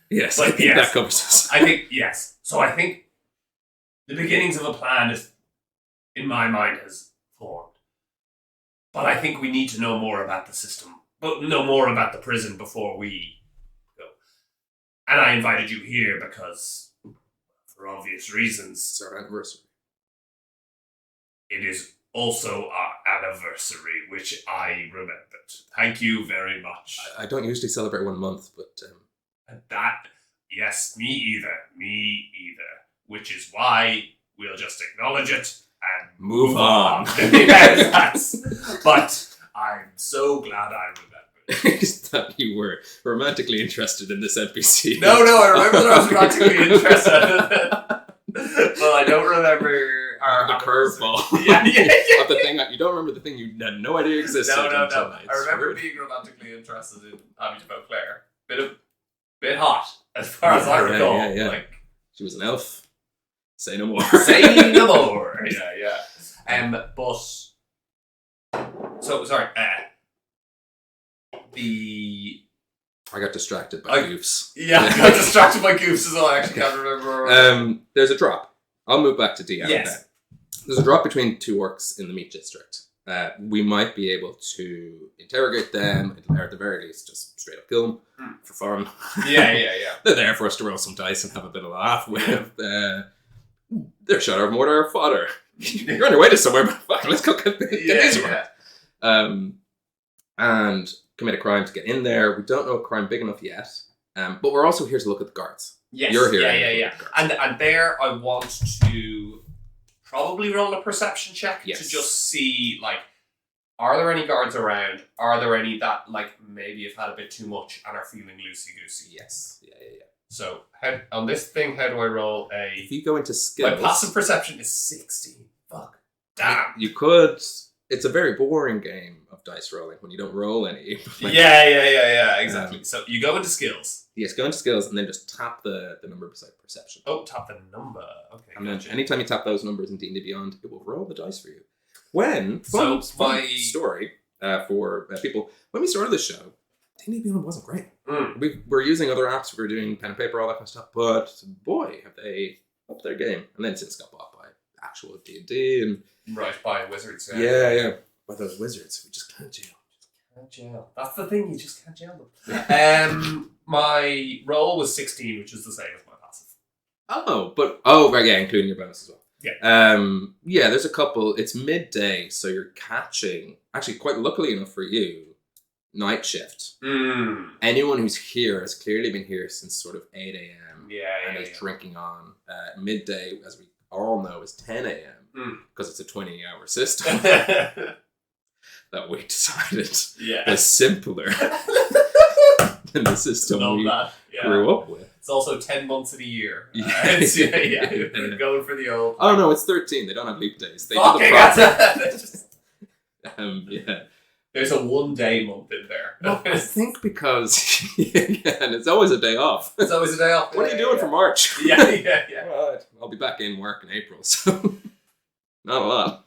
Yes, But I think that covers us. I think, yes. So I think the beginnings of a plan is, in my mind, has formed. But I think we need to know more about the system, but know more about the prison before we go. And I invited you here because, for obvious reasons, It's our anniversary. it is also our anniversary, which I remembered. Thank you very much. I don't usually celebrate 1 month, but And that, yes, me either. Which is why we'll just acknowledge it and move on. Yes, but I'm so glad I remembered. Is that you were romantically interested in this NPC? No, I remember that I was romantically interested. Well, I don't remember The curveball. Yeah. Of the thing that you don't remember the thing you had no idea existed. No. Until I remember being romantically interested in Abby de Beauclair. Bit hot, as far as I recall. Yeah. Like, she was an elf. Say no more. say no more. Yeah. But so sorry. I got distracted by goofs. Yeah, I got distracted by goofs as well. I actually can't remember. There's a drop. I'll move back to DM. Yes. There's a drop between 2 orcs in the meat district. We might be able to interrogate them, or at the very least, just straight up kill them for fun. Yeah. They're there for us to roll some dice and have a bit of a laugh with. They're shot of mortar or fodder. You're on your way to somewhere, but fuck, let's go get these right. And commit a crime to get in there. We don't know a crime big enough yet, but we're also here to look at the guards. Yes. You're here. Yeah. And there, I want to probably roll a perception check to just see, like, are there any guards around? Are there any that, like, maybe have had a bit too much and are feeling loosey-goosey? Yes. Yeah. So, on this thing, how do I roll a... If you go into skills... My passive perception is 16. Fuck. Damn. You could... It's a very boring game of dice rolling when you don't roll any. Yeah, exactly. So, you go into skills. Yes, go into skills and then just tap the number beside perception. Oh, tap the number. Okay. And then anytime you tap those numbers in D&D Beyond, it will roll the dice for you. Fun story for people. When we started the show, D&D Beyond wasn't great. We were using other apps, we were doing pen and paper, all that kind of stuff, but boy, have they upped their game. And then since got bought by actual D&D and... Right, by wizards. Yeah. By those wizards, we just can't jail. That's the thing, you just can't jail them. My roll was 16, which is the same as my passive. Right, yeah, including your bonus as well. Yeah. There's a couple. It's midday, so you're catching, actually quite luckily enough for you, night shift. Anyone who's here has clearly been here since sort of 8 a.m. and is drinking on. Midday, as we all know, is 10 a.m. because it's a 20-hour system that we decided was simpler than the system grew up with. It's also 10 months of the year. We're going for the old... Oh no, it's 13. They don't have leap days. They do the proper. There's a 1 day month in there. Well, I think because... and it's always a day off. It's always a day off. What are you doing for March? Yeah. Right. I'll be back in work in April, so... Not a lot.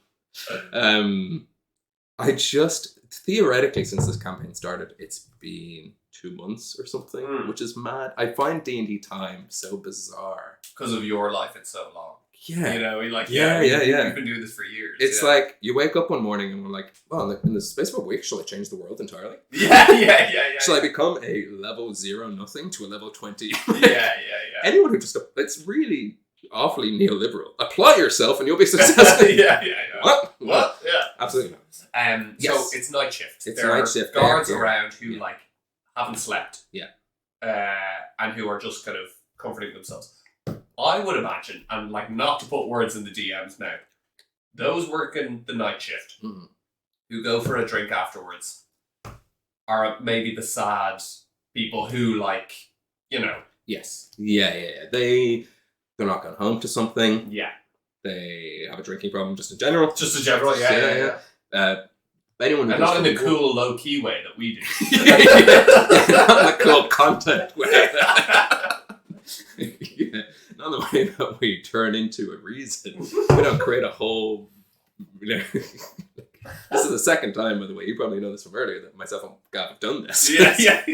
I just... Theoretically, since this campaign started, it's been 2 months or something, which is mad. I find D&D time so bizarre. Because of your life, it's so long. Yeah. You know, we've been doing this for years. It's like, you wake up one morning and we're like, well, in the space of a week, shall I change the world entirely? Yeah. Shall I become a level 0 nothing to a level 20? Yeah. Anyone who just, it's really awfully neoliberal. Apply yourself and you'll be successful. Yeah. What? Yeah. Absolutely not. So it's night shift. It's there night are shift. Guards around who haven't slept. Yeah. And who are just kind of comforting themselves. I would imagine, and not to put words in the DM's mouth, those working the night shift who go for a drink afterwards are maybe the sad people who Yes. Yeah. they're not going home to something. Yeah. They have a drinking problem just in general. Just in general, yeah. Anyone and not in the cool, low-key way that we do. Not in the cool content way. Not in the way that we turn into a reason. We don't create a whole... This is the second time, by the way. You probably know this from earlier, that myself and Gav have done this. Yeah.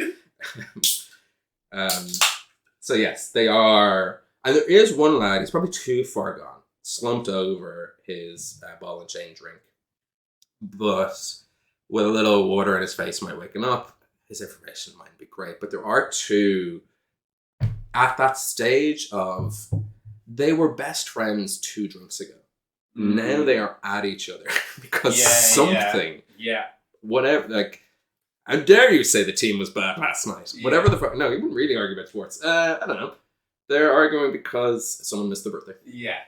So yes, they are... And there is one lad, he's probably too far gone, slumped over his ball and chain drink. But with a little water in his face, might waking up, his information might be great. But there are two at that stage of, they were best friends 2 drinks ago. Now they are at each other because something, whatever, like, how dare you say the team was bad last night? Whatever the fuck, no, you wouldn't really argue about sports. I don't know. They're arguing because someone missed their birthday. Yeah,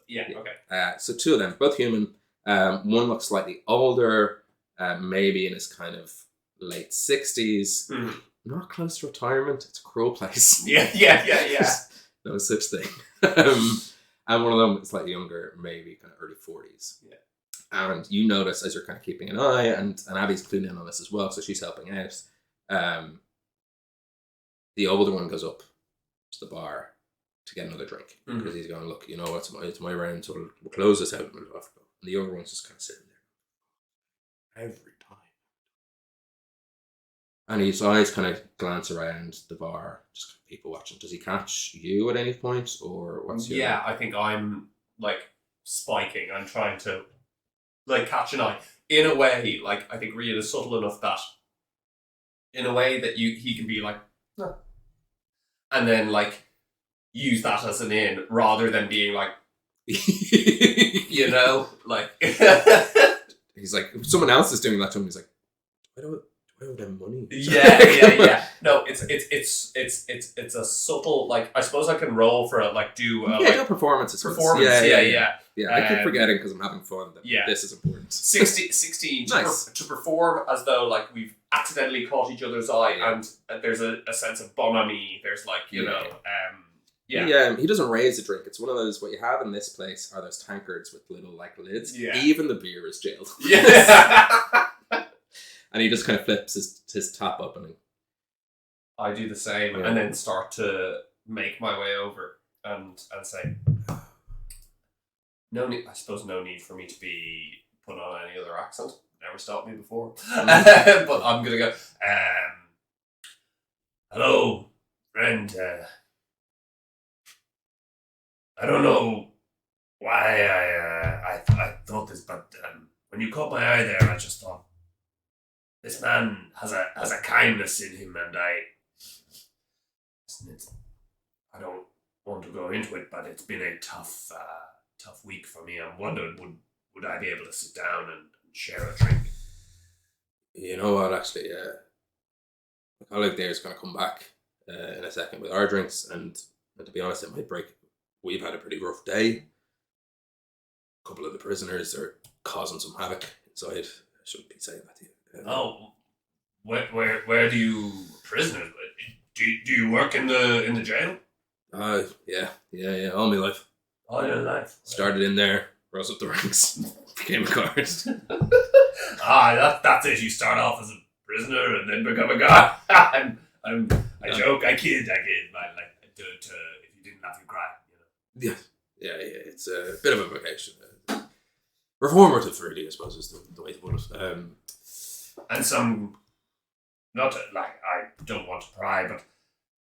okay. So 2 of them, both human. One looks slightly older, maybe in his kind of late 60s. Not close to retirement. It's a cruel place. Yeah. No such thing. And one of them is slightly younger, maybe kind of early 40s. Yeah. And you notice as you're kind of keeping an eye, and Abby's clued in on this as well, so she's helping out. The older one goes up to the bar to get another drink because he's going, look, you know what, it's my round, so we'll close this out and we'll off go. And the younger one's just kind of sitting there every time. And his eyes kind of glance around the bar, just kind of people watching. Does he catch you at any point, or what's your... Yeah, I think I'm like spiking. I'm trying to like catch an eye in a way. Like I think Rian is subtle enough that in a way that he can be like, no. And then like use that as an in rather than being like, you know, like he's like, if someone else is doing that to him, he's like, I don't have money. Yeah. No, it's a subtle, like, I suppose I can roll for it, like do do performances. Yeah. I keep forgetting because I'm having fun that this is important. 16 nice. to perform as though like we've accidentally caught each other's eye and there's a sense of bonhomie. There's like, you know, he doesn't raise a drink. It's one of those, what you have in this place are those tankards with little like lids. Yeah. Even the beer is jailed. Yeah. And he just kind of flips his top up and I do the same and then start to make my way over and say, no need for me to be put on any other accent. Never stopped me before. But I'm gonna go, hello, friend. I don't know why I thought this, but when you caught my eye there, I just thought this man has a kindness in him, and I don't want to go into it, but it's been a tough week for me. I'm wondering, would I be able to sit down and share a drink? You know what, actually, my colleague there is going to come back in a second with our drinks, and to be honest, it might break. We've had a pretty rough day. A couple of the prisoners are causing some havoc inside. I shouldn't be saying that to you. Where do you prisoners? Do you work in the jail? Yeah. All my life. All your life. Started in there, rose up the ranks, became a guard. That's it. You start off as a prisoner and then become a guard. I joke. I kid. Man, like do it if you didn't have to cry. You know. Yeah. It's a bit of a vocation. Reformative, really, I suppose, is the way to put it. And some, not like, I don't want to pry, but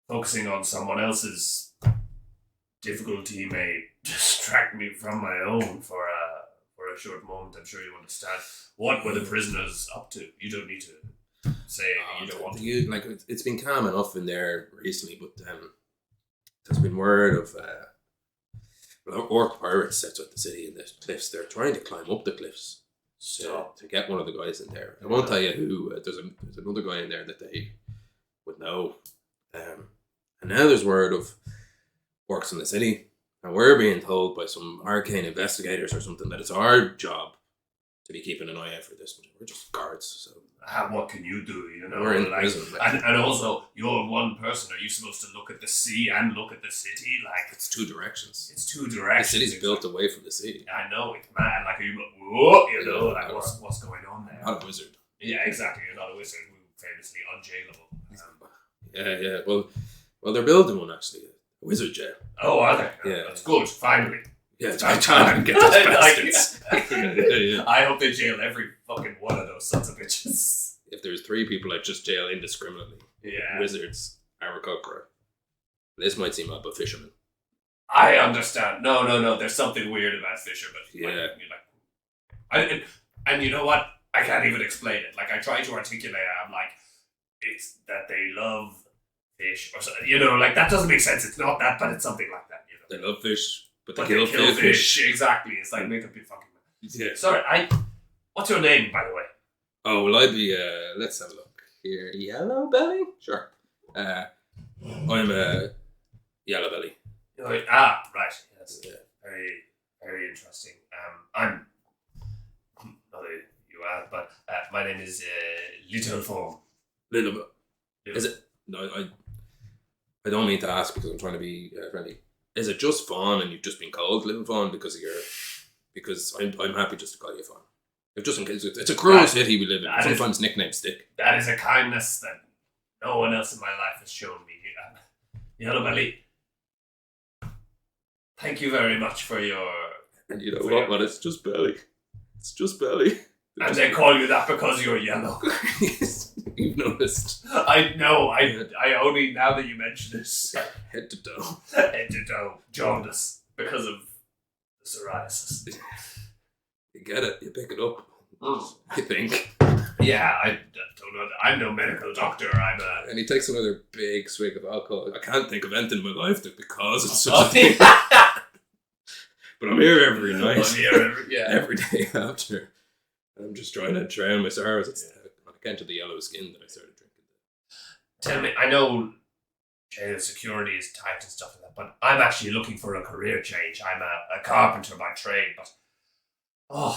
focusing on someone else's difficulty may distract me from my own for a short moment. I'm sure you understand. What were the prisoners up to? You don't need to say anything you don't want to. Like, it's been calm enough in there recently, but there's been word of orc pirates outside the city in the cliffs. They're trying to climb up the cliffs to get one of the guys in there. I won't tell you who. There's another guy in there that they would know. And now there's word of orcs in the city, and we're being told by some arcane investigators or something that it's our job to be keeping an eye out for this, but we're just guards, so What can you do? You know, we're in like, prison. and also you're one person. Are you supposed to look at the sea and look at the city? Like It's two directions. it's two The directions. city's built away from the sea. I know it's mad. Like are you, whoa, you know, Yeah, like what's going on there? Not a wizard. Yeah, exactly. You're not a wizard who famously unjailable. Yeah. Well, they're building one actually. A wizard jail. Oh, are they? Yeah. That's good. Finally. Yeah, it's high time to get those bastards. Yeah. I hope they jail every fucking one of those sons of bitches. If there's 3 people, I'd just jail indiscriminately. Yeah. Wizards, Aarakocra. This might seem odd, but fishermen. I understand. No. There's something weird about fishermen. Yeah. And you know what? I can't even explain it. Like I try to articulate it. I'm like, it's that they love fish or something. You know, like that doesn't make sense. It's not that, but it's something like that. You know. They love fish, but they But kill fish. Exactly. It's like make up your fucking mind. Yeah. Sorry, what's your name, by the way? Oh, will I be, let's have a look here. Yellow Belly? Sure. I'm Yellow Belly. Right. That's very, very interesting. I'm not you are, but my name is Little Form. Little bit. Is it? No, I don't mean to ask because I'm trying to be friendly. Is it just Fawn and you've just been called Little Fawn because of because I'm happy just to call you Fawn. If just in case it's a cruel city we live in. Sometimes nicknames stick. That is a kindness that no one else in my life has shown me. Yellow Belly, thank you very much for your... And you know what, man? It's just Belly. It's just Belly. And they call you that because you're yellow. You've noticed. I know. I only, now that you mention it, Head to toe. head to toe, jaundice, because of the psoriasis. You get it. You pick it up. I think. Yeah, I don't know. I'm no medical doctor. And he takes another big swig of alcohol. I can't think of anything in my life that because it's such Oh, a thing. But I'm here every night. Every day after. I'm just trying to drown my sorrows. It's on account of the yellow skin that I started drinking. Tell me, I know jail security is tight and stuff like that, but I'm actually looking for a career change. I'm a carpenter by trade, but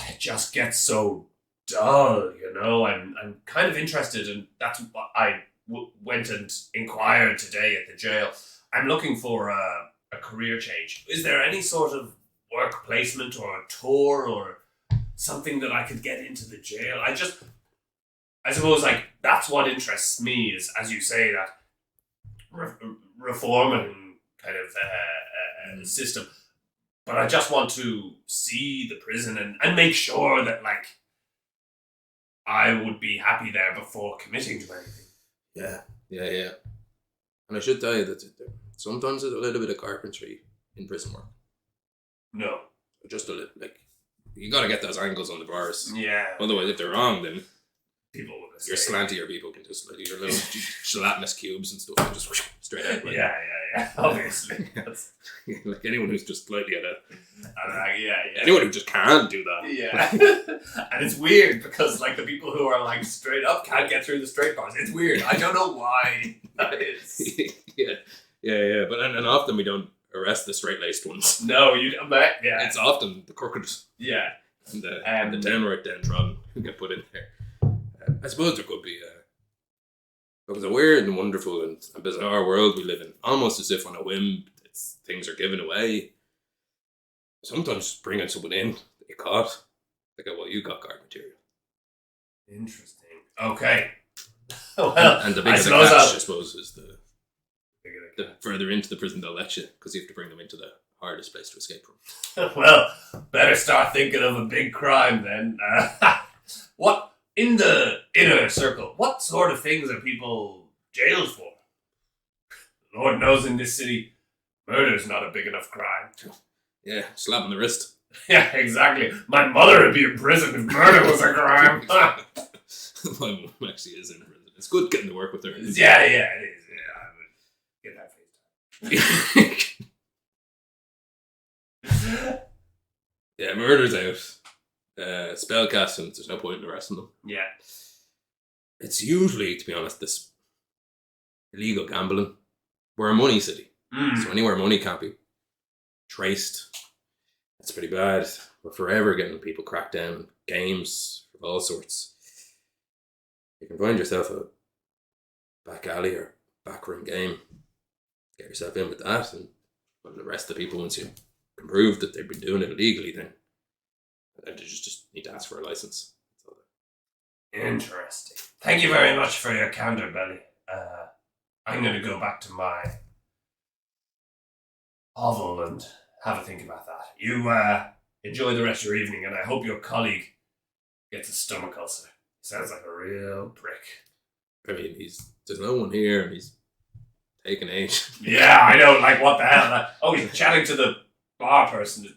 it just gets so dull, you know. I'm kind of interested, and that's what I went and inquired today at the jail. I'm looking for a career change. Is there any sort of work placement or a tour or something that I could get into the jail? I suppose like that's what interests me is, as you say, that reforming kind of system. But I just want to see the prison and make sure that like I would be happy there before committing to anything. Yeah. And I should tell you that sometimes there's a little bit of carpentry in prison work. No. Just a little, like, you gotta get those angles on the bars. Yeah. Otherwise, if they're wrong, then people will your slantier people can just like your little gelatinous cubes and stuff and just whoosh, straight out. Like, yeah. Obviously. Like anyone who's just slightly at yeah. Anyone who just can't do that. Yeah. And it's weird because like the people who are like straight up can't get through the straight bars. It's weird. I don't know why that is. Yeah. But and often we don't arrest the straight-laced ones. No, you don't. Yeah. It's often the crooked. Yeah. And the downright downtrodden who get put in there. I suppose there could be it was a weird and wonderful and bizarre world we live in. Almost as if on a whim things are given away. Sometimes just bringing someone in that you caught. Like, well, you got guard material. Interesting. Okay. Well, and the bigger the catch, I suppose, is the further into the prison they'll let you, because you have to bring them into the hardest place to escape from. Well, better start thinking of a big crime then. What, in the inner circle, what sort of things are people jailed for? Lord knows in this city, murder's not a big enough crime. Yeah, slap on the wrist. Yeah, exactly. My mother would be in prison if murder was a crime. My mum actually is in prison. It's good getting to work with her. Yeah, it is. Yeah, I would get that face. Yeah, murder's out. Spellcasting, there's no point in arresting them. Yeah. It's usually, to be honest, this illegal gambling. We're a money city. So anywhere money can't be traced, it's pretty bad. we're forever getting people cracked down, games of all sorts. You can find yourself a back alley or backroom game, get yourself in with that, and the rest of the people, once you can prove that they've been doing it illegally, then they just need to ask for a license. Interesting. Thank you very much for your candor, Belly. I'm going to go back to my hovel and have a think about that. You enjoy the rest of your evening, and I hope your colleague gets a stomach ulcer. Sounds like a real prick. I mean, there's no one here, and he's taking age. Yeah, I know. Like, what the hell? He's chatting to the bar person.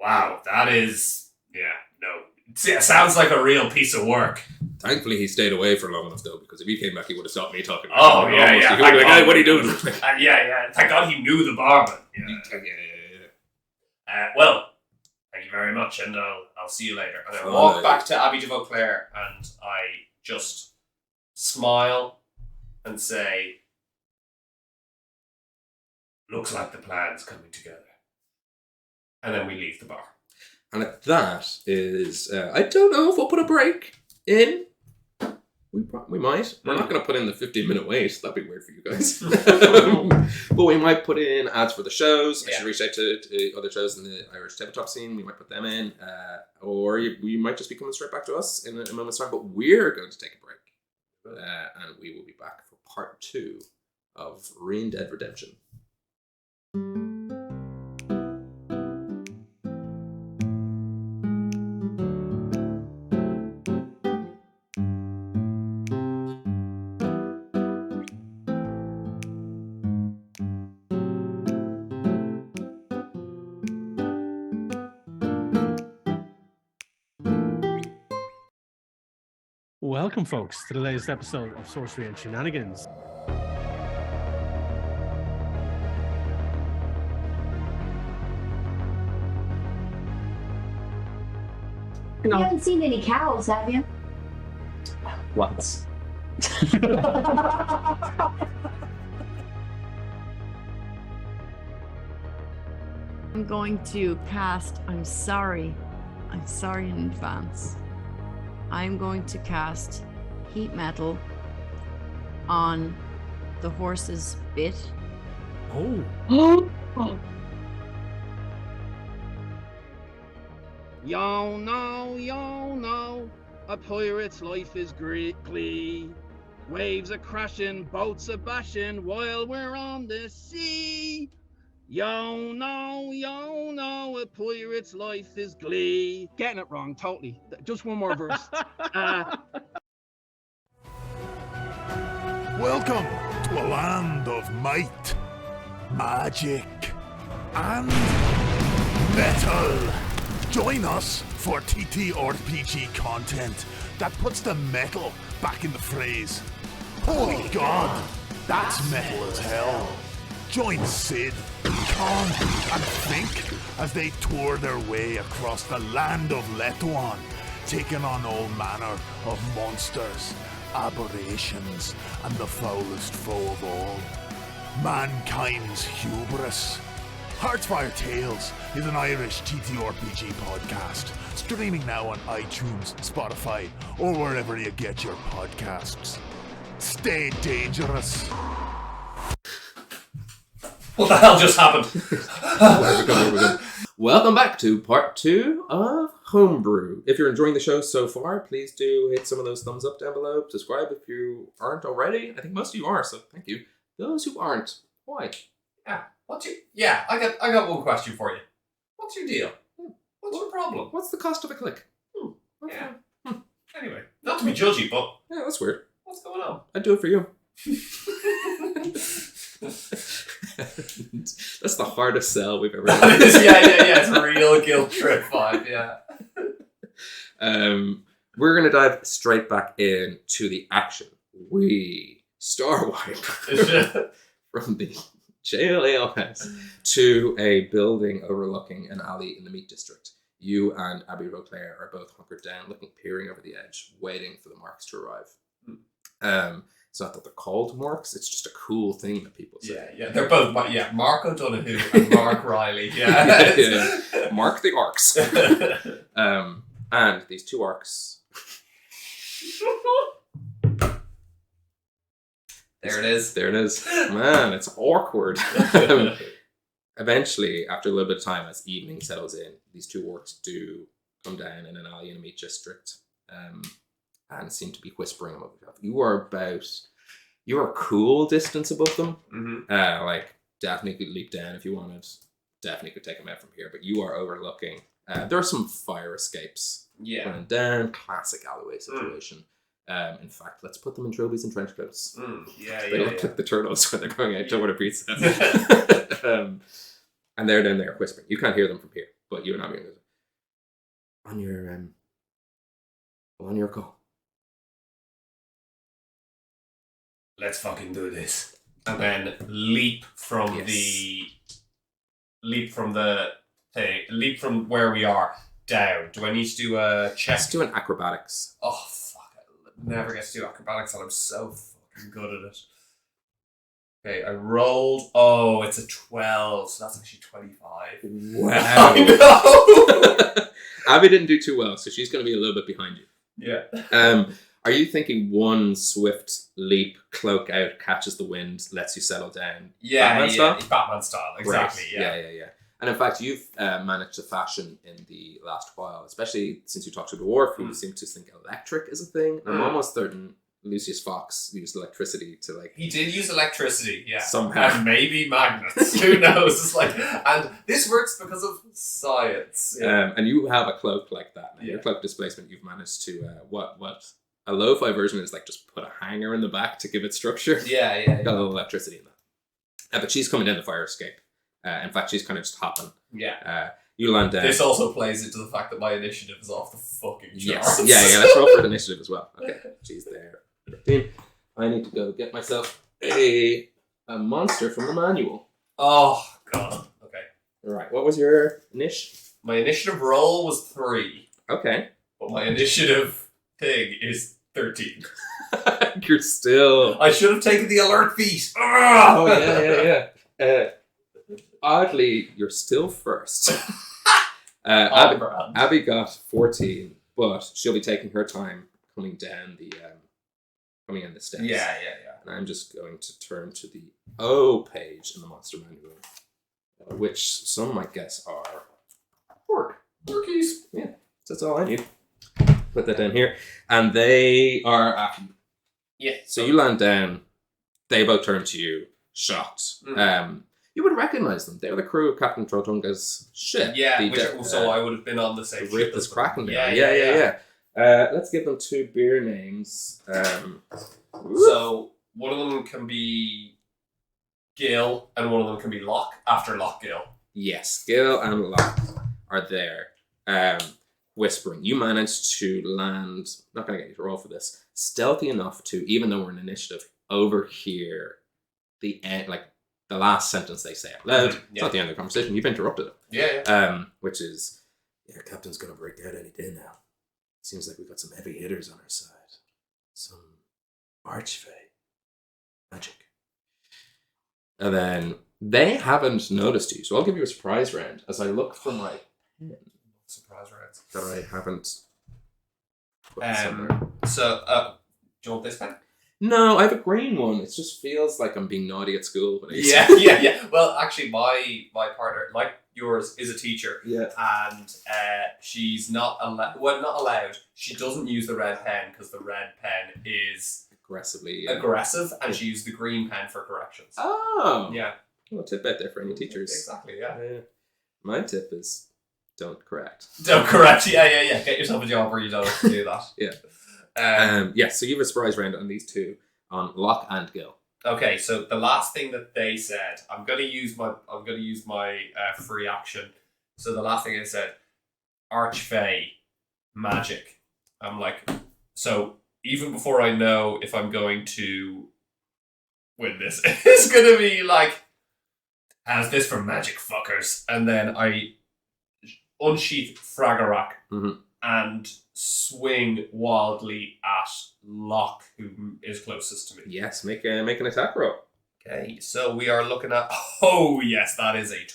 Wow, that is... Yeah, no. It sounds like a real piece of work. Thankfully, he stayed away for long enough, though, because if he came back, he would have stopped me talking. Oh, yeah. He would be like, hey, what are you doing? Yeah. Thank God he knew the barman. Yeah. Well, thank you very much, and I'll see you later. And I walk back to Abbey de Vauclair, and I just smile and say, looks like the plan's coming together. And then we leave the bar. And at that is, I don't know if we'll put a break in. We might. We're not going to put in the 15-minute wait. That'd be weird for you guys. But we might put in ads for the shows. I should reach out to other shows in the Irish tabletop scene. We might put them in. Or we might just be coming straight back to us in a moment's time. But we're going to take a break. And we will be back for part 2 of Red Dead Redemption. Welcome, folks, to the latest episode of Sorcery and Shenanigans. You haven't seen any cows, have you? Once. I'm going to cast I'm sorry in advance. I'm going to cast heat metal on the horse's bit. Oh. Yo no, a pirate's life is great glee. Waves are crashing, boats are bashing while we're on the sea. Yo no, a pirate's life is glee. Getting it wrong, totally. Just one more verse. Welcome to a land of might, magic, and metal. Join us for TTRPG content that puts the metal back in the phrase. Holy God, that's metal as hell. Join Sid, Con, and Fink as they tour their way across the land of Letuan, taking on all manner of monsters, aberrations, and the foulest foe of all, mankind's hubris. Heartfire Tales is an Irish TTRPG podcast, streaming now on iTunes, Spotify, or wherever you get your podcasts. Stay dangerous. What the hell just happened? Where we go? Welcome back to part 2 of Homebrew. If you're enjoying the show so far, please do hit some of those thumbs up down below. Subscribe if you aren't already. I think most of you are, so thank you. Those who aren't, why? I got one question for you. What's your deal? What's your problem? What's the cost of a click? Anyway, not to be judgy, but Yeah, that's weird. what's going on? I'd do it for you. That's the hardest sell we've ever done. yeah. It's a real guilt trip vibe, yeah. We're going to dive straight back into the action. We starwipe from the jail alehouse to a building overlooking an alley in the meat district. You and Abbey Vauclair are both hunkered down, peering over the edge, waiting for the marks to arrive. It's not that they're called Morks, it's just a cool thing that people say. Yeah. They're both, Mark O'Donoghue and Mark Riley. Yeah. Mark the Orcs. And these two orcs. There it is. Man, it's awkward. Eventually, after a little bit of time, as evening settles in, these two orcs do come down in an alley in a meat district, and seem to be whispering among themselves. You are a cool distance above them. Mm-hmm. Like, definitely could leap down if you wanted. Definitely could take them out from here, but you are overlooking. There are some fire escapes running down. Classic alleyway situation. In fact, let's put them in trilbies and trench coats. They look like the turtles when they're going out to order pizza. And they're down there whispering. You can't hear them from here, but you and I are on your call. Let's fucking do this. And then leap from where we are down. Do I need to do a check? Let's do an acrobatics. Oh fuck! I never get to do acrobatics, and I'm so fucking good at it. Okay, I rolled. Oh, it's a 12, so that's actually 25. Wow! I know. Abby didn't do too well, so she's going to be a little bit behind you. Yeah. Are you thinking one swift leap, cloak out, catches the wind, lets you settle down? Yeah, Batman style? Batman style, exactly. Right. Yeah. And in fact, you've managed to fashion in the last while, especially since you talked to the dwarf, who seemed to think electric is a thing. I'm almost certain Lucius Fox used electricity to like. He did use electricity, yeah. Somehow. And maybe magnets. Who knows? It's like, and this works because of science. Yeah. And you have a cloak like that. Now. Yeah. Your cloak displacement, you've managed to what a lo-fi version is like just put a hanger in the back to give it structure. Yeah. Got a little electricity in that. But she's coming down the fire escape. In fact, she's kind of just hopping. Yeah. You land down. This also plays into the fact that my initiative is off the fucking charts. Yes. Yeah. Let's roll for the initiative as well. Okay. She's there. 13. I need to go get myself a monster from the manual. Oh, God. Okay. All right. What was your initiative? My initiative roll was 3. Okay. But my initiative thing is 13. You're still... I should have taken the alert feat. Oh, yeah. Oddly, you're still first. Abby got 14, but she'll be taking her time coming down the steps. Yeah. And I'm just going to turn to the O page in the monster manual, which some might guess are orkies. Yeah, that's all I need. Put that down here, and they are after you. Yeah. So you land down. They both turn to you, shocked. You would recognize them. They were the crew of Captain Trotunga's ship. Yeah, so I would have been on the same ship. Rip is cracking there. Yeah. Let's give them 2 beer names. So one of them can be Gil, and one of them can be Locke after Locke Gil. Yes, Gil and Locke are there. Whispering. You managed to land. Not going to get you to roll for this. Stealthy enough to, even though we're in initiative, overhear the end, like the last sentence they say out loud. It's not the end of the conversation. You've interrupted it. Yeah. Which is, Captain's going to break out any day now. Seems like we've got some heavy hitters on our side. Some archfey magic. And then they haven't noticed you, so I'll give you a surprise round as I look for my pen. Surprise rounds that I haven't put somewhere. So, do you want this pen? No, I have a green one. It just feels like I'm being naughty at school. When Yeah. Well, actually, my partner, like yours, is a teacher. Yeah. And she's not allowed. Well, not allowed. She doesn't use the red pen because the red pen is aggressive, and she used the green pen for corrections. Oh. Yeah. Well, tip out there for any teachers. Exactly. Yeah. My tip is don't correct. Don't correct. Yeah. Get yourself a job where you don't have to do that. Yeah. So you have a surprise round on these two, on Locke and Gil. Okay, so the last thing that they said, I'm gonna use my free action. So the last thing they said, Archfey, magic. I'm like, so even before I know if I'm going to win this, it's gonna be like, how's this for magic, fuckers? And then I unsheath Fragarak and swing wildly at Locke, who is closest to me. Yes, make an attack roll. Okay, so we are looking at... Oh, yes, that is a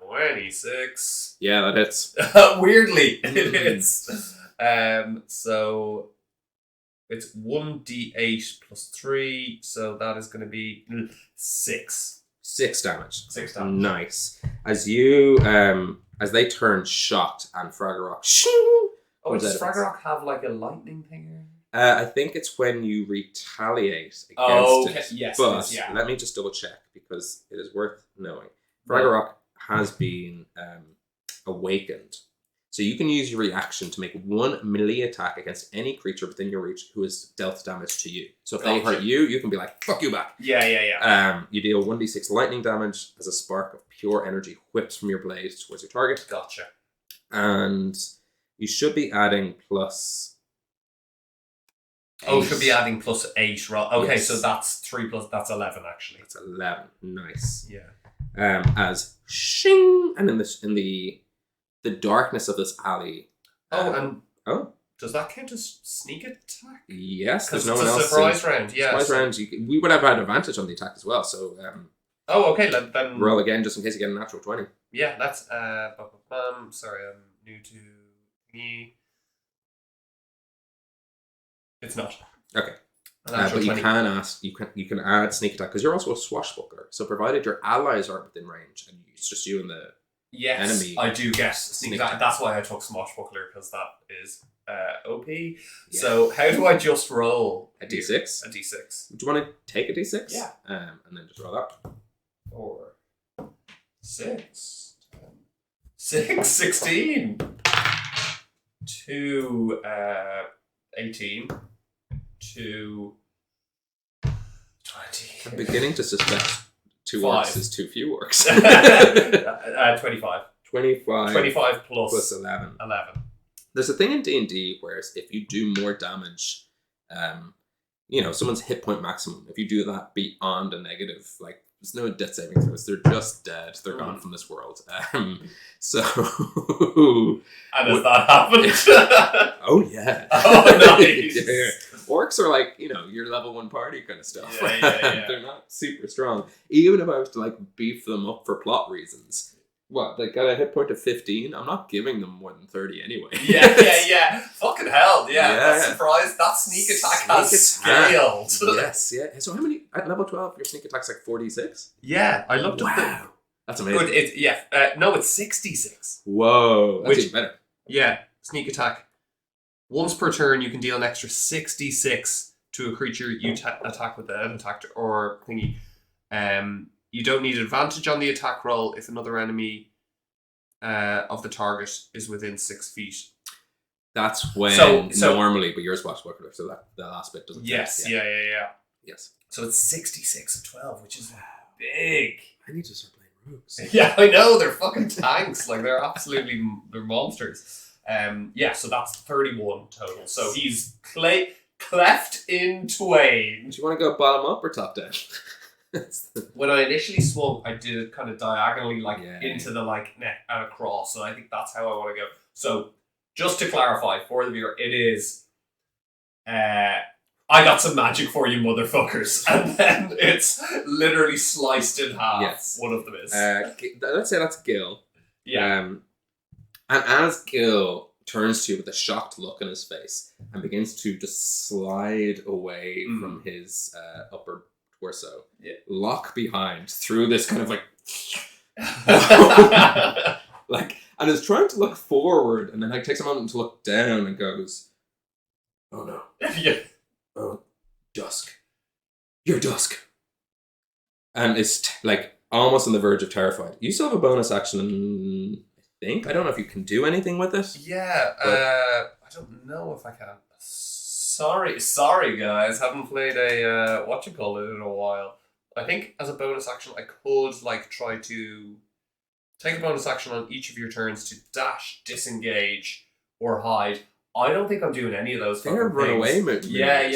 26. Yeah, that hits. Weirdly, it is. So it's 1d8 plus 3, so that is going to be 6. 6 damage. 6 damage. Nice. As you, as they turn shocked and Fragorok, Oh, does Fragorok have like a lightning thing here? I think it's when you retaliate against it. Yes, but it is, yeah. let me just double check because it is worth knowing. Fragorok has been awakened. So you can use your reaction to make 1 melee attack against any creature within your reach who has dealt damage to you. So if they hurt you, you can be like, fuck you back. Yeah. You deal 1d6 lightning damage as a spark of pure energy whips from your blade towards your target. Gotcha. And you should be adding plus... Oh, should be adding plus 8. Okay, Yes. so that's 3 plus... That's 11, actually. That's 11. Nice. Yeah. As shing, and in the darkness of this alley. Does that count as sneak attack? Yes, Because there's it's no one a else. surprise round. Yeah. Surprise round. We would have had advantage on the attack as well. So Okay. Then roll again just in case you get a natural 20. Yeah, that's sorry, I'm new to me. It's not. Okay. A natural But you 20. can ask. You can add sneak attack because you're also a swashbuckler. So provided your allies aren't within range and it's just you and the enemy. I do get sneak attack. That's why I took Swashbuckler, because that is OP. Yeah. So how do I just roll? A d6. A d6. Do you want to take a d6? Yeah. And then just roll that. 4, 6, 6, 16. 2, 18. 2, 20. I'm beginning to suspect 2 5. orcs is too few orcs. 25. 25. 25 Plus 11. 11. There's a thing in D&D where if you do more damage, someone's hit point maximum, if you do that beyond a negative, like, there's no death saving throws. They're just dead. They're gone from this world. So... And has that happened? Oh, yeah. Oh, nice. Yeah. Orcs are like, your level 1 party kind of stuff. Yeah. They're not super strong. Even if I was to, like, beef them up for plot reasons, they got a hit point of 15? I'm not giving them more than 30 anyway. Yeah. Fucking hell, yeah. That's surprised. That sneak attack has scaled. Yes, yeah. So how many, at level 12, your sneak attack's like 46? Yeah, I looked up Wow. That's amazing. Good. No, it's 66. Whoa. That's even better. Yeah, sneak attack. Once per turn, you can deal an extra 66 to a creature you attack with an attack or thingy. You don't need advantage on the attack roll if another enemy of the target is within 6 feet. That's when normally, but yours swashbuckler, so that last bit doesn't. Yes, yeah. Yes. So it's 66 and 12, which is big. I need to start playing rogues. Yeah, I know, they're fucking tanks. Like, they're absolutely, they're monsters. So that's 31 total. So he's cleft in twain. Do you want to go bottom up or top down? When I initially swung, I did it kind of diagonally, into the neck and across. So I think that's how I want to go. So just to clarify for the viewer, it is, I got some magic for you, motherfuckers, and then it's literally sliced in half. Yes. One of them is. Let's say that's Gil. Yeah. And as Gil turns to you with a shocked look on his face and begins to just slide away from his upper torso, lock behind through this kind of and is trying to look forward, and then takes a moment to look down and goes, "Oh no, Yeah. oh, Dusk, you're Dusk," and is almost on the verge of terrified. You still have a bonus action, I think. I don't know if you can do anything with it. Yeah, I don't know if I can. Sorry, guys. Haven't played a in a while. I think as a bonus action, I could try to take a bonus action on each of your turns to dash, disengage, or hide. I don't think I'm doing any of those. They're runaway moves. Yeah.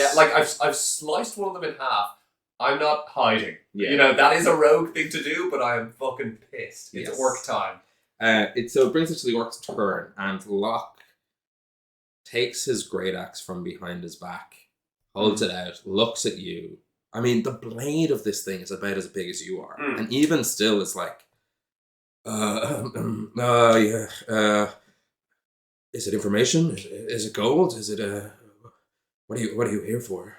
I've sliced one of them in half. I'm not hiding. Yeah. That is a rogue thing to do, but I am fucking pissed. It's orc time. So it brings us to the orc's turn, and Locke takes his great axe from behind his back, holds it out, looks at you. I mean, the blade of this thing is about as big as you are. And even still is like, yeah, is it information? Is it gold? Is it, what are you here for?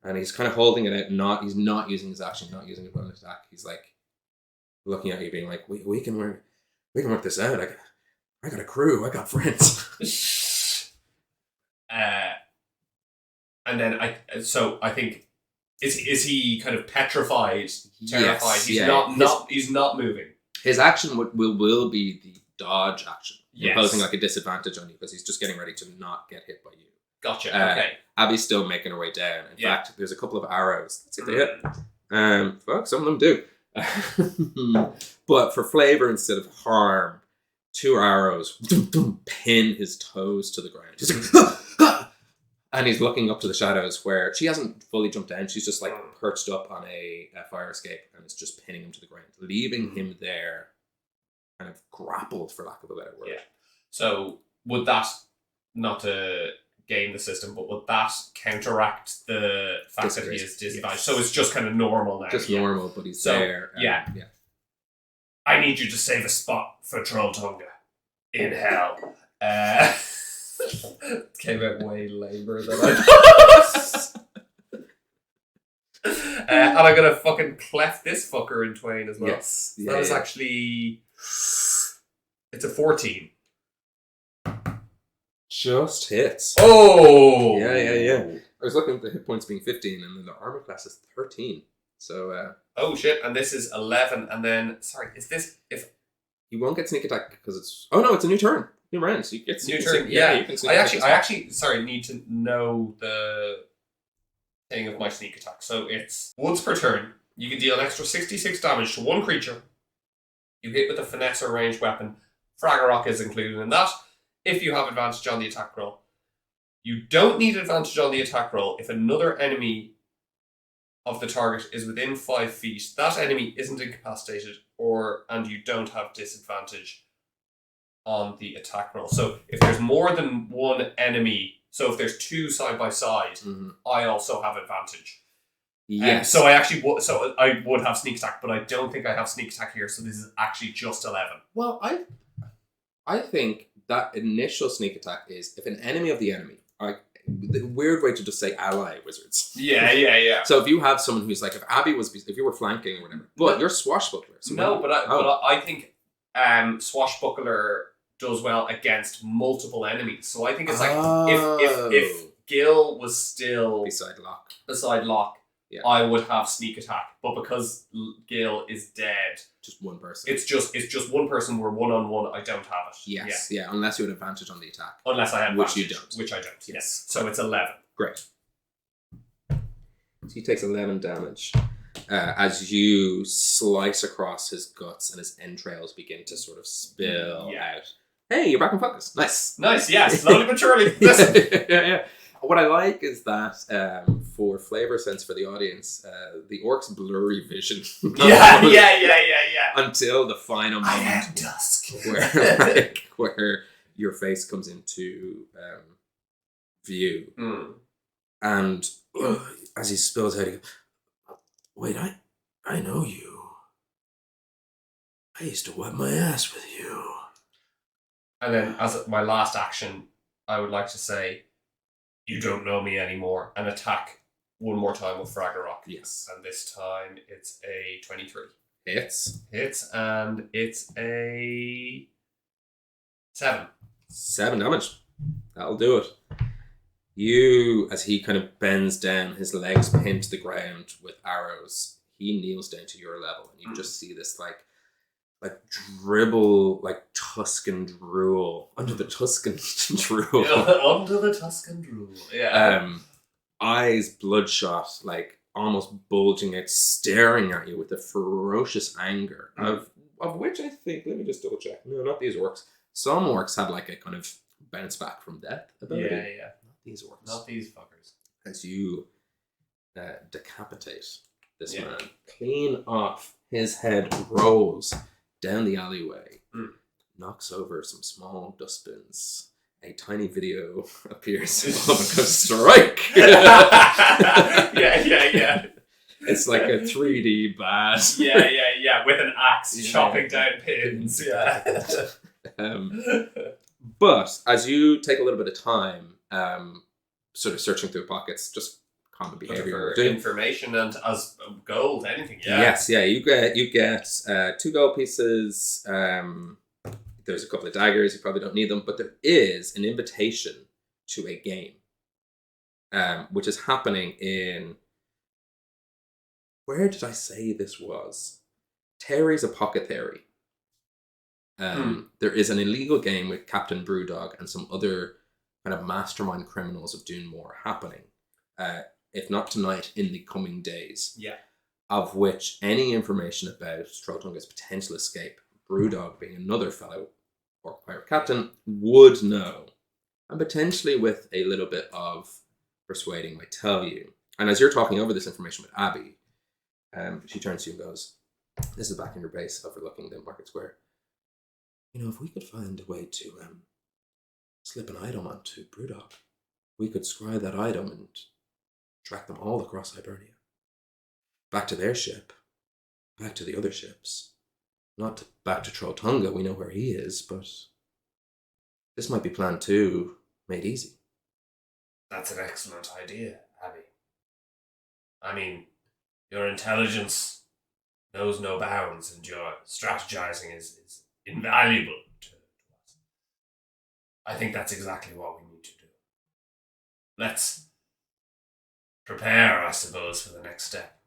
And he's kind of holding it out, he's not using his action, not using a bonus attack. He's like, looking at you being like, we can work this out. I got a crew, I got friends. And then I think is he kind of petrified, terrified? Yes, He's not moving. His action will be the dodge action, imposing Yes. like a disadvantage on you because he's just getting ready to not get hit by you. Gotcha. Okay. Abby's still making her way down. In fact, there's a couple of arrows. Let's see if they hit. Fuck, some of them do. But for flavor instead of harm, 2 arrows pin his toes to the ground. He's like, and he's looking up to the shadows where she hasn't fully jumped down. She's just like perched up on a fire escape and it's just pinning him to the ground, leaving him there kind of grappled, for lack of a better word. Yeah. So would that, not to game the system, but would that counteract the fact that he is disadvantaged? So it's just kind of normal now. Just normal, but he's there. Yeah. I need you to save a spot for Trolltunga in hell. Came out way lamer than I thought. And I'm gonna fucking cleft this fucker in twain as well. Yes. So that was actually... It's a 14. Just hits. Oh! Yeah. I was looking at the hit points being 15 and then the armor class is 13. So, oh shit, and this is 11, and then... Sorry, is this... If you won't get sneak attack because it's... Oh no, it's a new turn. New round, so you get new turn. Yeah, you can sneak I attack actually, sorry, need to know the thing of my sneak attack. So it's once per turn, you can deal an extra 66 damage to one creature you hit with a finesse or ranged weapon. Fragger Rock is included in that. If you have advantage on the attack roll. You don't need advantage on the attack roll if another enemy of the target is within 5 feet. That enemy isn't incapacitated, and you don't have disadvantage on the attack roll. So if there's more than one enemy, so if there's 2 side by side, I also have advantage. Yes. So I would have sneak attack, but I don't think I have sneak attack here. So this is actually just 11. Well, I think that initial sneak attack is if an enemy of the enemy, the weird way to just say ally wizards. Yeah. So if you have someone who's like, if you were flanking or whatever, but you're swashbuckler. So but I think swashbuckler does well against multiple enemies. So I think it's like if Gil was still beside Locke, I would have sneak attack. But because Gil is dead, just one person. It's just one person. We're 1-on-1. I don't have it. Yes, yeah. Unless you had advantage on the attack. Unless I had which advantage, you don't. Which I don't. Yes. So it's 11. Great. So he takes 11 damage as you slice across his guts and his entrails begin to sort of spill out. Hey, you're back in focus. Nice. Yeah. Slowly but surely. yeah. What I like is that for flavor sense for the audience, the orc's blurry vision. Yeah. Until the final moment. I am Dusk. Where your face comes into view. And as he spills out, he goes, wait, I know you. I used to wipe my ass with you. And then as my last action, I would like to say, you don't know me anymore, and attack one more time with Fragger Rock. Yes. And this time it's a 23. Hits, and it's a 7. 7 damage. That'll do it. You, as he kind of bends down, his legs pinned to the ground with arrows, he kneels down to your level, and you just see this like dribble, like Tuscan drool under the Tuscan drool. Under the Tuscan drool. Yeah. Eyes bloodshot, like almost bulging out, staring at you with a ferocious anger. Of which I think, let me just double check. No, not these orcs. Some orcs had like a kind of bounce back from death ability. Yeah. Not these orcs. Not these fuckers. As you decapitate this man, clean off his head, rolls down the alleyway, knocks over some small dustbins, a tiny video appears of a strike. yeah. It's like a 3D bad. Yeah. With an axe chopping down pins. Yeah. But as you take a little bit of time, sort of searching through pockets, just common behavior. For information and as gold, anything. Yeah. Yes, yeah. You get 2 gold pieces. There's a couple of daggers. You probably don't need them, but there is an invitation to a game, which is happening in. Where did I say this was? Terry's Apothecary. There is an illegal game with Captain Brewdog and some other kind of mastermind criminals of Dún Mór happening, if not tonight, in the coming days. Yeah. Of which any information about Trolltunga's potential escape, Brewdog being another fellow Orc pirate captain, would know. And potentially with a little bit of persuading might tell you. And as you're talking over this information with Abby, she turns to you and goes, this is back in your base overlooking the market square. You know, if we could find a way to slip an item onto Brewdog, we could scry that item and track them all across Hibernia. Back to their ship, back to the other ships. Not back to Trolltunga, we know where he is, but this might be plan 2 made easy. That's an excellent idea, Abby. I mean, your intelligence knows no bounds and your strategizing is invaluable to us. I think that's exactly what we need to do. Let's prepare, I suppose, for the next step.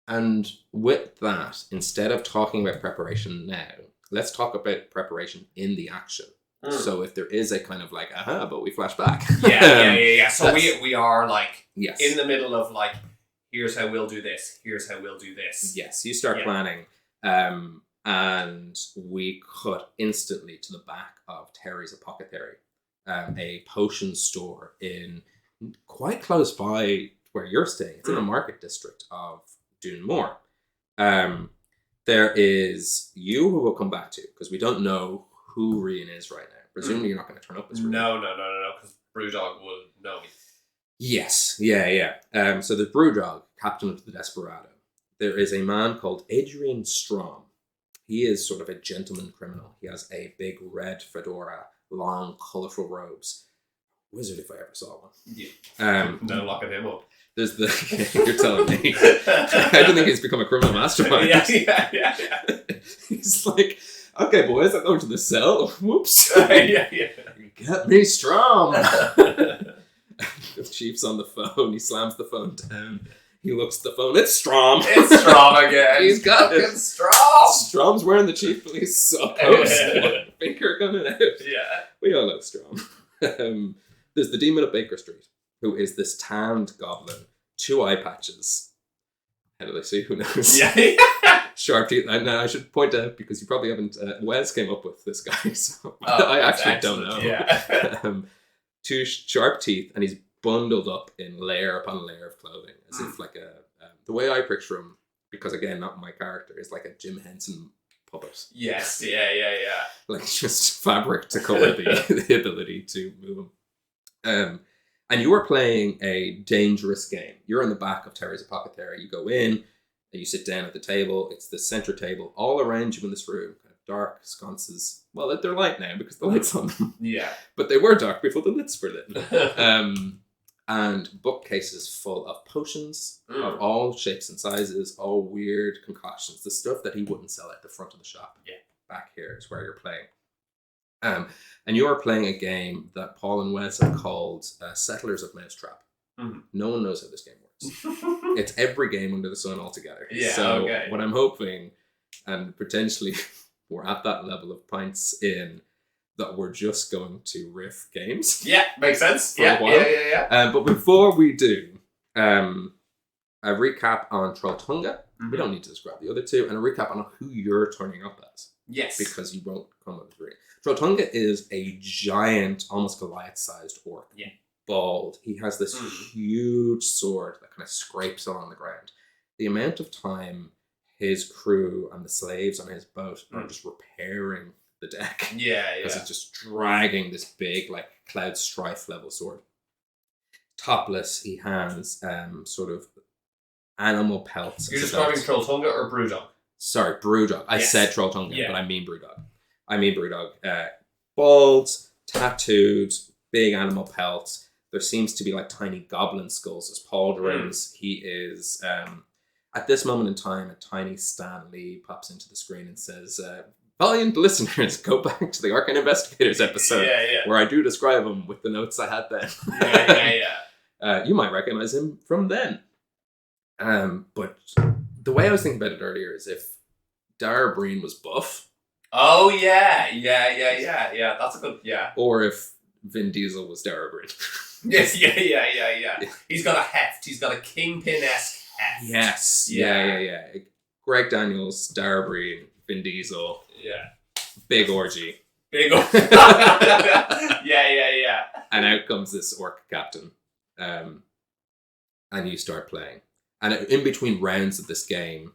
And with that, instead of talking about preparation now, let's talk about preparation in the action. So if there is a kind of like, but we flash back. Yeah. So we are like yes. in the middle of like, here's how we'll do this, here's how we'll do this. Yes, you start planning. And we cut instantly to the back of Terry's Apothecary, a potion store in quite close by where you're staying. It's in the market district of Dún Mór. There is you who we'll come back to, because we don't know who Rian is right now. Presumably you're not going to turn up as Rian. No, because Brewdog will know me. Yes, yeah. So there's Brewdog, captain of the Desperado. There is a man called Adrian Strom. He is sort of a gentleman criminal. He has a big red fedora, long, colourful robes. Wizard if I ever saw one. Yeah. No locking him up. There's you're telling me. I don't think he's become a criminal mastermind. Yeah. He's like, okay, boys, I'm going to the cell. Whoops. Yeah. Get me Strom. The chief's on the phone. He slams the phone down. He looks at the phone. It's Strom. It's Strom again. He's got fucking Strom. Strom's wearing the chief police post. Finger coming out. Yeah. We all know Strom. There's the demon of Baker Street, who is this tanned goblin, 2 eye patches. How do they see? Who knows? Yeah. Sharp teeth. And I should point out, because you probably haven't, Wes came up with this guy, so I actually don't know. Yeah. 2 sharp teeth, and he's bundled up in layer upon layer of clothing, as if like the way I picture him, because again, not my character, is like a Jim Henson puppet. Yes, yeah. Like just fabric to cover the ability to move him. And you are playing a dangerous game. You're in the back of Terry's Apothecary. You go in, and you sit down at the table. It's the center table. All around you in this room, kind of dark sconces. Well, they're light now because the light's on them. Yeah. But they were dark before the lights were lit. And bookcases full of potions of all shapes and sizes, all weird concoctions. The stuff that he wouldn't sell at the front of the shop. Yeah. Back here is where you're playing. And you are playing a game that Paul and Wes have called Settlers of Mousetrap. Mm-hmm. No one knows how this game works. It's every game under the sun altogether. Yeah, so what I'm hoping, and potentially we're at that level of pints in, that we're just going to riff games. Yeah, makes sense. Yeah. But before we do, a recap on Trolltunga. Mm-hmm. We don't need to describe the other 2, and a recap on who you're turning up as. Yes. Because you won't come up with 3. Trolltunga is a giant, almost Goliath-sized orc. Yeah. Bald. He has this huge sword that kind of scrapes along the ground. The amount of time his crew and the slaves on his boat are just repairing the deck. Yeah, Because it's just dragging this big, like, Cloud Strife level sword. Topless, he has sort of animal pelts. You're describing Trolltunga or Brewdog? Sorry, Brewdog. I said Trolltunga, Yeah. but I mean Brewdog. Bald, tattooed, big animal pelts. There seems to be like tiny goblin skulls as pauldrons. He is, at this moment in time, a tiny Stan Lee pops into the screen and says, valiant listeners, go back to the Arcane Investigators episode where I do describe him with the notes I had then. You might recognize him from then. But the way I was thinking about it earlier is if Dara Breen was buff. Oh, yeah. That's a good, Or if Vin Diesel was Dara Breen. Yes, yeah. He's got a heft. He's got a Kingpin-esque heft. Yes. Yeah. Greg Daniels, Dara Breen, Vin Diesel. Yeah. Big orgy. Yeah. And out comes this orc captain. And you start playing. And in between rounds of this game,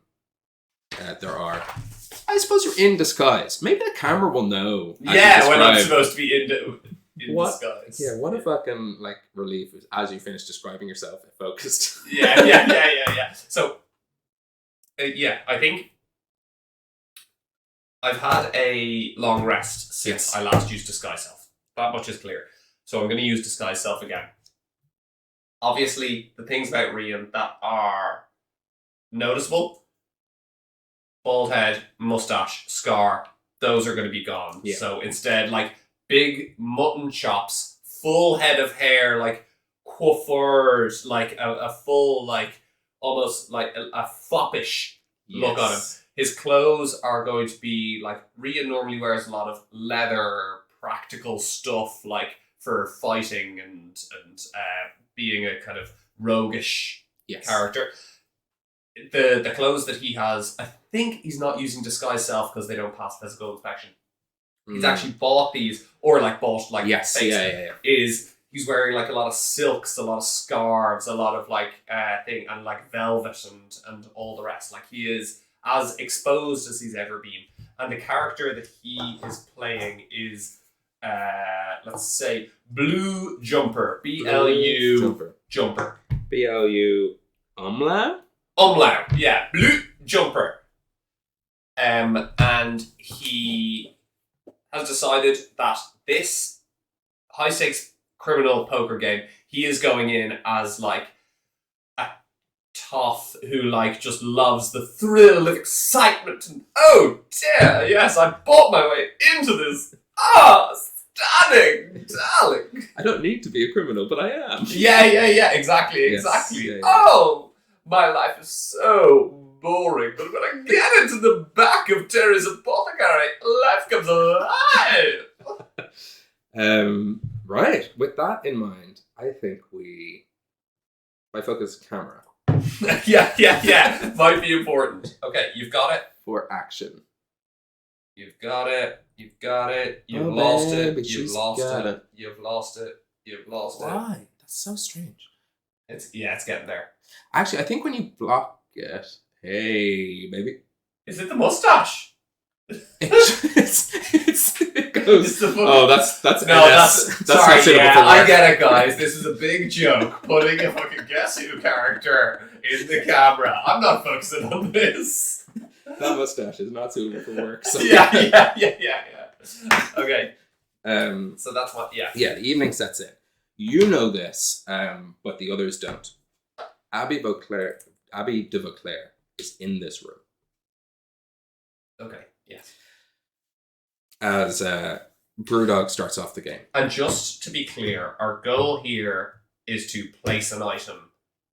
there are... I suppose you're in disguise. Maybe the camera will know. Yeah, when I'm supposed to be in disguise. Yeah, what a fucking like relief as you finish describing yourself. Focused. Yeah. So, I think I've had a long rest since I last used Disguise Self. That much is clear. So I'm going to use Disguise Self again. Obviously, the things about Rian that are noticeable: bald head, mustache, scar, those are going to be gone. Yeah. So instead, like, big mutton chops, full head of hair, like, coiffured, like, a full, like, almost, like, a foppish look on him. His clothes are going to be, like, Rian normally wears a lot of leather, practical stuff, like, for fighting and being a kind of roguish character. The clothes that he has, I think he's not using Disguise Self because they don't pass physical inspection. He's actually bought these, or like bought like is he's wearing like a lot of silks, a lot of scarves, a lot of like thing, and like velvet and all the rest. Like he is as exposed as he's ever been. And the character that he is playing is let's say Blue Jumper. BLU Jumper. BLU Umlaut? Umlaut, yeah. Blue Jumper. And he has decided that this high stakes criminal poker game, he is going in as like a tough who like just loves the thrill of excitement and oh dear, yes, I bought my way into this. Stunning, darling. I don't need to be a criminal, but I am. Yeah, exactly. Yeah. Oh, my life is so boring, but when I get into the back of Terry's apothecary, life comes alive. Right. With that in mind, I think I focus camera. yeah. Might be important. Okay, you've got it. For action. You've got it. You've Oh, lost baby, it. You've she's lost got it. it. You've lost it. You've lost it. Why? That's so strange. It's getting there. Actually, I think when you block it, hey, maybe. Is it the mustache? It goes. That's No, NS. that's sorry. not suitable Yeah, for work. I get it, guys. This is a big joke. Putting a fucking Guess Who character in the camera. I'm not focusing on this. That mustache is not suitable for work. So. Yeah. Okay. So that's what. Yeah. Yeah, the evening sets in. You know this, but the others don't. Abby de Vauclair is in this room. Okay. Yes. As Brewdog starts off the game. And just to be clear, our goal here is to place an item.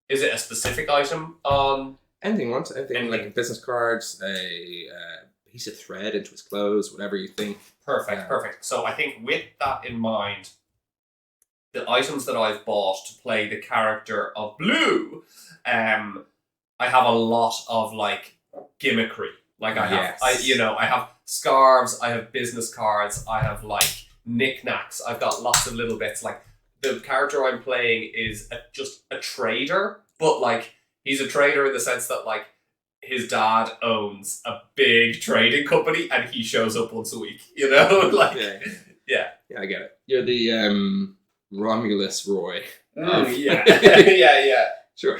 Is it a specific item on? Anything you want. Anything like business cards, a piece of thread into his clothes, whatever you think. Perfect. So I think with that in mind, the items that I've bought to play the character of Blue, I have a lot of like gimmickry. Like I have, I have scarves, I have business cards, I have like knickknacks. I've got lots of little bits. Like the character I'm playing is just a trader, but like he's a trader in the sense that like his dad owns a big trading company and he shows up once a week, you know? Like, yeah, I get it. You're the Romulus Roy. yeah. Sure.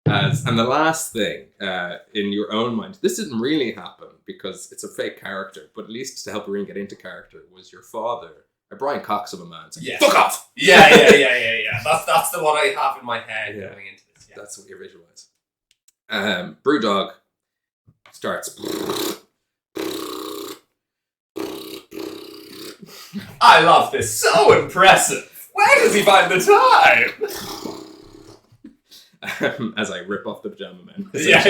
And the last thing, in your own mind, this didn't really happen because it's a fake character, but at least to help Irene get into character was your father, a Brian Cox of a man, saying, fuck off! Yeah. That's the one I have in my head going into this. Yeah. That's what you visualize. Brewdog starts. I love this. So impressive. Where does he find the time? As I rip off the Pajama Men. Yeah.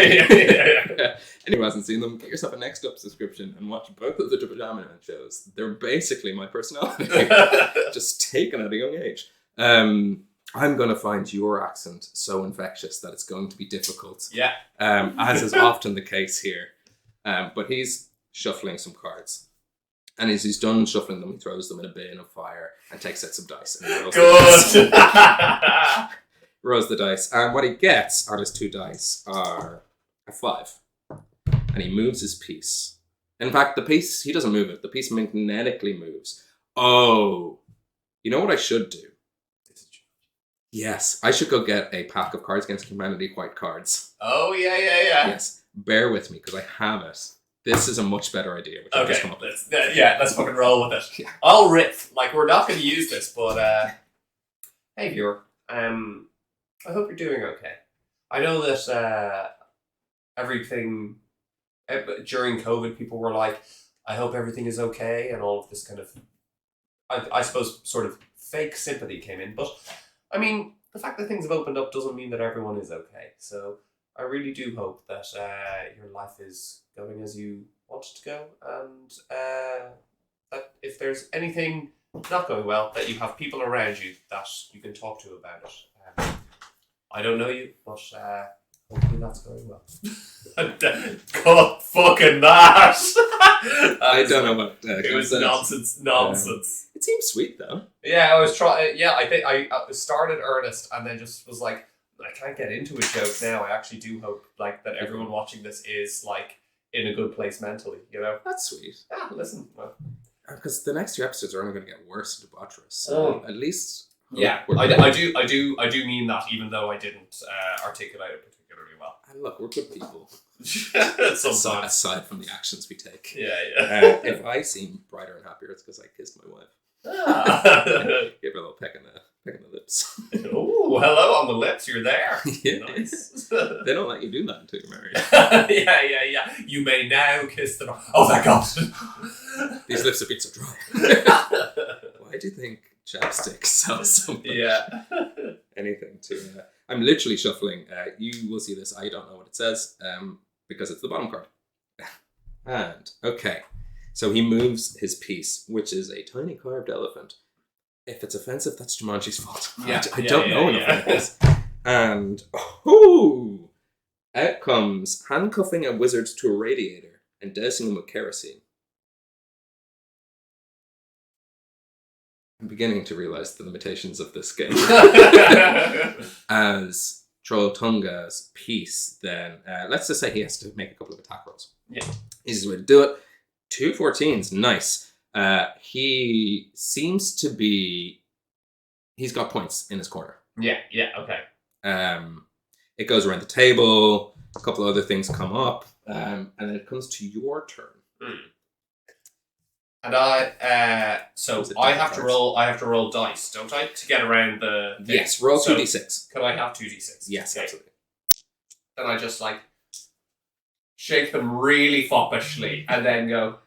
Anyone who hasn't seen them, get yourself a Next Up subscription and watch both of the Pajama Men shows. They're basically my personality, just taken at a young age. I'm going to find your accent so infectious that it's going to be difficult. Yeah. As is often the case here. But he's shuffling some cards. And as he's done shuffling them, he throws them in a bin of fire and takes out some dice. And rolls the dice. And what he gets on his 2 dice are a 5. And he moves his piece. In fact, the piece, he doesn't move it. The piece magnetically moves. Oh, you know what I should do? Yes, I should go get a pack of Cards Against Humanity white cards. Oh, yeah. Yes, bear with me because I have it. This is a much better idea. Which I've just come up with. Let's fucking roll with it. Yeah. I'll riff. Like, we're not going to use this, but hey, viewer. I hope you're doing okay. I know that everything during COVID, people were like, I hope everything is okay, and all of this kind of, I suppose, sort of fake sympathy came in. But I mean, the fact that things have opened up doesn't mean that everyone is okay. So I really do hope that your life is going as you want it to go, and that if there's anything not going well, that you have people around you that you can talk to about it. I don't know you, but hopefully that's going well. Cut fucking that! I don't know what it was nonsense. It seems sweet though. Yeah, I was trying. Yeah, I think I started earnest and then just was like, I can't get into a joke now. I actually do hope like that everyone watching this is like in a good place mentally. You know, that's sweet. Yeah, listen, because the next 2 episodes are only going to get worse and debaucherous. So at least. Yeah, I do mean that, even though I didn't articulate it particularly well. And look, we're good people. Sometimes. Aside from the actions we take. Yeah. If I seem brighter and happier, it's because I kissed my wife. Give her a little peck in the lips. Oh, hello on the lips. You're there. Yeah. Nice. They don't let you do that until you're married. Yeah. You may now kiss them. Oh, thank God. These lips have been so dry. Why do you think chapstick sells so much? Yeah. Anything to... I'm literally shuffling. You will see this. I don't know what it says because it's the bottom card. And, okay. So he moves his piece, which is a tiny carved elephant. If it's offensive, that's Jumanji's fault. Yeah, I don't know enough about this. And, out comes handcuffing a wizard to a radiator and dousing him with kerosene. I'm beginning to realize the limitations of this game. As Trolltunga's piece, then, let's just say he has to make a couple of attack rolls. Yeah. Easiest way to do it. 2 14s, nice. He seems to be... He's got points in his corner. Yeah, okay. It goes around the table, a couple of other things come up, and then it comes to your turn. And I have to roll dice, don't I, to get around the thing? Yes, roll 2d6. Can I have 2d6? Yes, absolutely. Then I just shake them really foppishly and then go,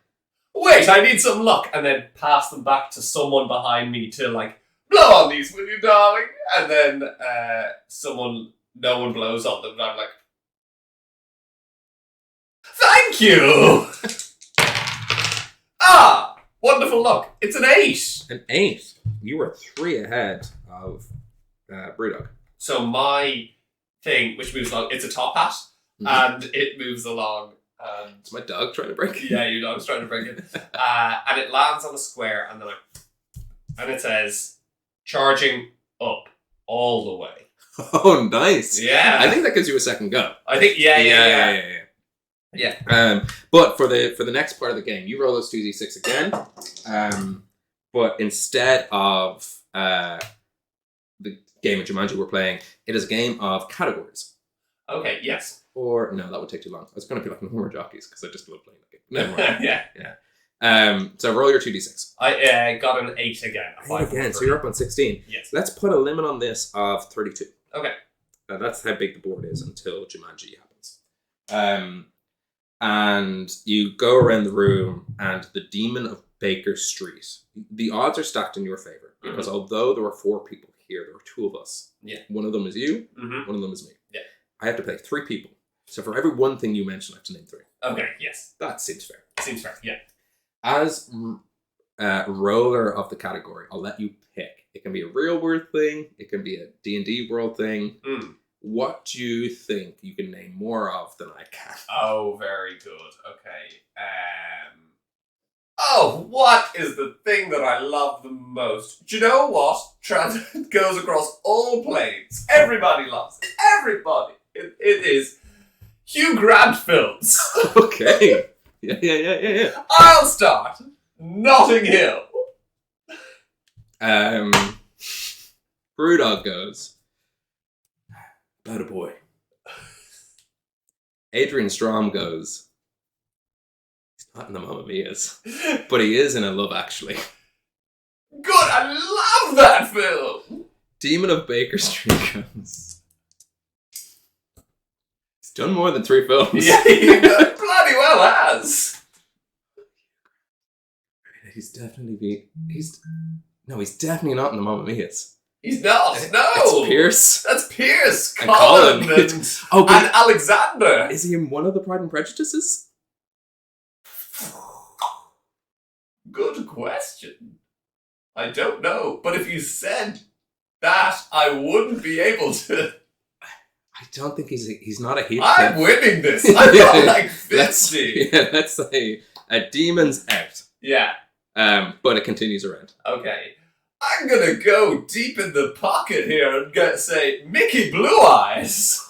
wait, I need some luck, and then pass them back to someone behind me to blow on these, will you, darling? And then no one blows on them, and I'm like, thank you! Wonderful luck. It's an 8. An 8. You were 3 ahead of Brewdog. So my thing, which moves along, it's a top hat, and it moves along. And it's my dog trying to break it. Yeah, your dog's trying to break it. And it lands on a square, and then and it says, charging up all the way. Oh, nice. Yeah. I think that gives you a second go. I think, yeah. But for the next part of the game, you roll those 2d6 again. But instead of the game of Jumanji we're playing, it is a game of categories. Okay, yes. Or, no, that would take too long. I was going to be like Homer Jockeys, because I just love playing that game. Never mind. Yeah. So roll your 2d6. I got an 8 again. A 5 Again, so you're up on 16. Yes. Let's put a limit on this of 32. Okay. That's how big the board is until Jumanji happens. And you go around the room, and the Demon of Baker Street. The odds are stacked in your favor, because although there were 4 people here, there were 2 of us. Yeah. One of them is you, one of them is me. Yeah. I have to play 3 people. So for every one thing you mention, I have to name 3. Okay, yes. That seems fair. Seems fair, yeah. As roller of the category, I'll let you pick. It can be a real world thing. It can be a D&D world thing. What do you think you can name more of than I can? Oh, very good. Okay. Oh, what is the thing that I love the most? Do you know what? It goes across all planes. Everybody loves it. Everybody. It is Hugh Grant films. Okay. Yeah. I'll start. Notting Hill. Brewdog goes, about a boy. Adrian Strom goes, he's not in the Mamma Mia's, but he is in a Love Actually. Good, I love that film. Demon of Baker Street goes, he's done more than 3 films. Yeah, he bloody well has. He's definitely he's definitely not in the Mamma Mia's. He's not. No, it's Pierce. That's Pierce, And Colin, Colin. and Alexander. Is he in one of the Pride and Prejudices? Good question. I don't know, but if you said that, I wouldn't be able to. I don't think he's not a Heathcliff. I'm winning this. I got like 50. Let's say a demon's out. Yeah. But it continues around. Okay. I'm gonna go deep in the pocket here and say Mickey Blue Eyes.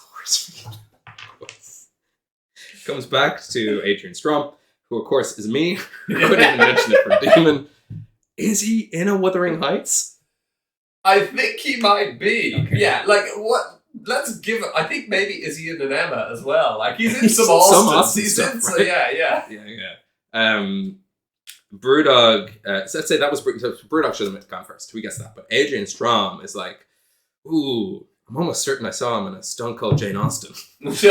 Comes back to Adrian Strom, who of course is me. Who couldn't even mention it for Demon. Is he in a Wuthering Heights? I think he might be. Okay. Yeah, like what? Let's give it. I think maybe is he in an Emma as well? Like he's in some Austin. He's stuff, in right? Yeah. Brewdog. So let's say that was Brewdog should have gone first. We guess that, but Adrian Strom is like, ooh, I'm almost certain I saw him in a Stone Cold Jane Austen. He's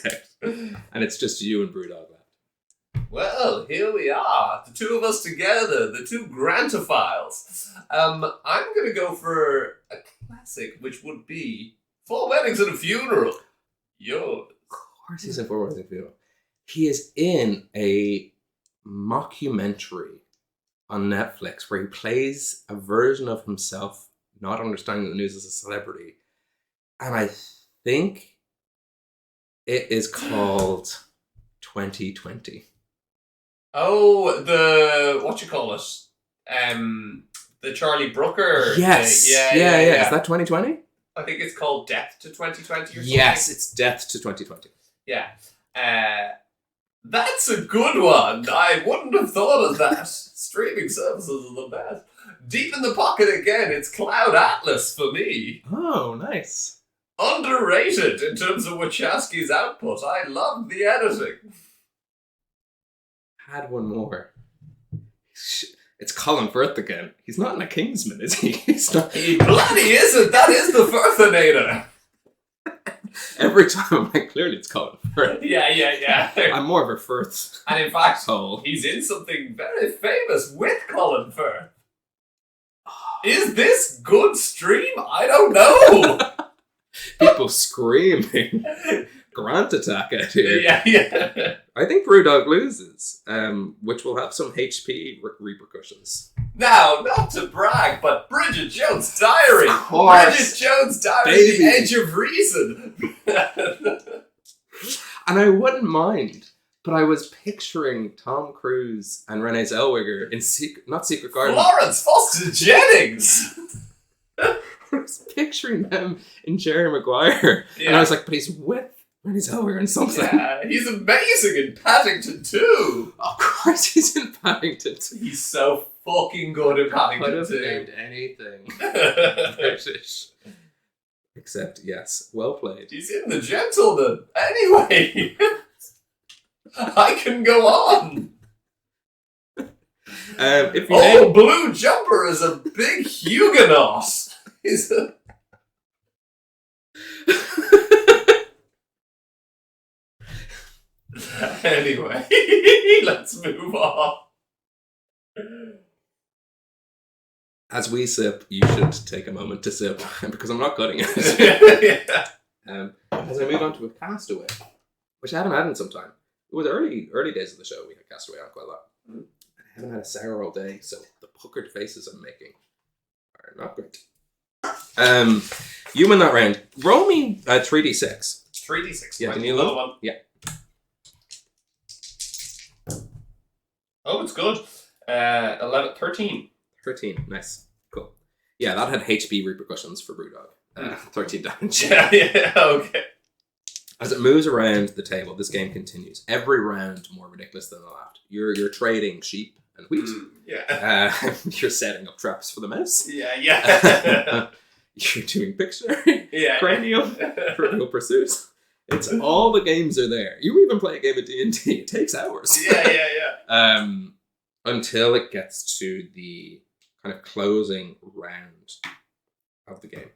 out, and it's just you and Brewdog left. Well, here we are, the 2 of us together, the 2 Grantophiles. I'm gonna go for a classic, which would be 4 Weddings and a Funeral. Yours. Of course, he's in 4 Weddings and a Funeral. He is in a mockumentary on Netflix where he plays a version of himself not understanding the news as a celebrity. And I think it is called 2020. Oh, the, what you call it? The Charlie Brooker Yes. thing. Yeah. Is that 2020? I think it's called Death to 2020 or something. Yes, it's Death to 2020. Yeah. That's a good one. I wouldn't have thought of that. Streaming services are the best. Deep in the pocket again, it's Cloud Atlas for me. Oh, nice. Underrated in terms of Wachowski's output. I love the editing. Had one more. It's Colin Firth again. He's not in a Kingsman, is he? He's not. He bloody isn't. That is the Firthinator. Every time I'm like, clearly it's Colin Firth. Yeah. I'm more of a Firth. And in fact, hole. he's in something very famous with Colin Firth. Is this good stream? I don't know. People screaming. Grant attack out here. Yeah. I think Brewdog loses, which will have some HP repercussions. Now, not to brag, but Bridget Jones' Diary. Of course. Bridget Jones' Diary, Baby. The Edge of Reason. And I wouldn't mind, but I was picturing Tom Cruise and Renee Zellweger in Secret Garden. Florence Foster Jennings. I was picturing them in Jerry Maguire. Yeah. And I was like, but he's with Rennie Zellweger and something. Yeah, he's amazing in Paddington too. Of course he's in Paddington. He's so fucking good at Could Paddington have too. named anything British. Except, yes, well played. He's in The Gentleman. Anyway, I can go on. If you Oh, Blue Jumper is a big Huguenot. He's a... Anyway, let's move on. As we sip, you should take a moment to sip, because I'm not cutting it. Yeah. As I move on to a Castaway, which I haven't had in some time. It was early days of the show, we had Castaway on quite a lot. I haven't had a sour all day, so the puckered faces I'm making are not great. You win that round. Roll me 3d6. 3d6. Yeah, Right, can you another look? one? Yeah. Oh, it's good. 11, 13. 13. Nice. Cool. Yeah, that had HP repercussions for Brewdog. 13 damage. Yeah, okay. As it moves around the table, this game continues. Every round more ridiculous than the last. You're trading sheep and wheat. Yeah. You're setting up traps for the mouse. Yeah. You're doing Pictionary, Yeah. Cranium, Trivial Pursuit. It's all the games are there. You even play a game of D&D. It takes hours. Yeah. Until it gets to the kind of closing round of the game.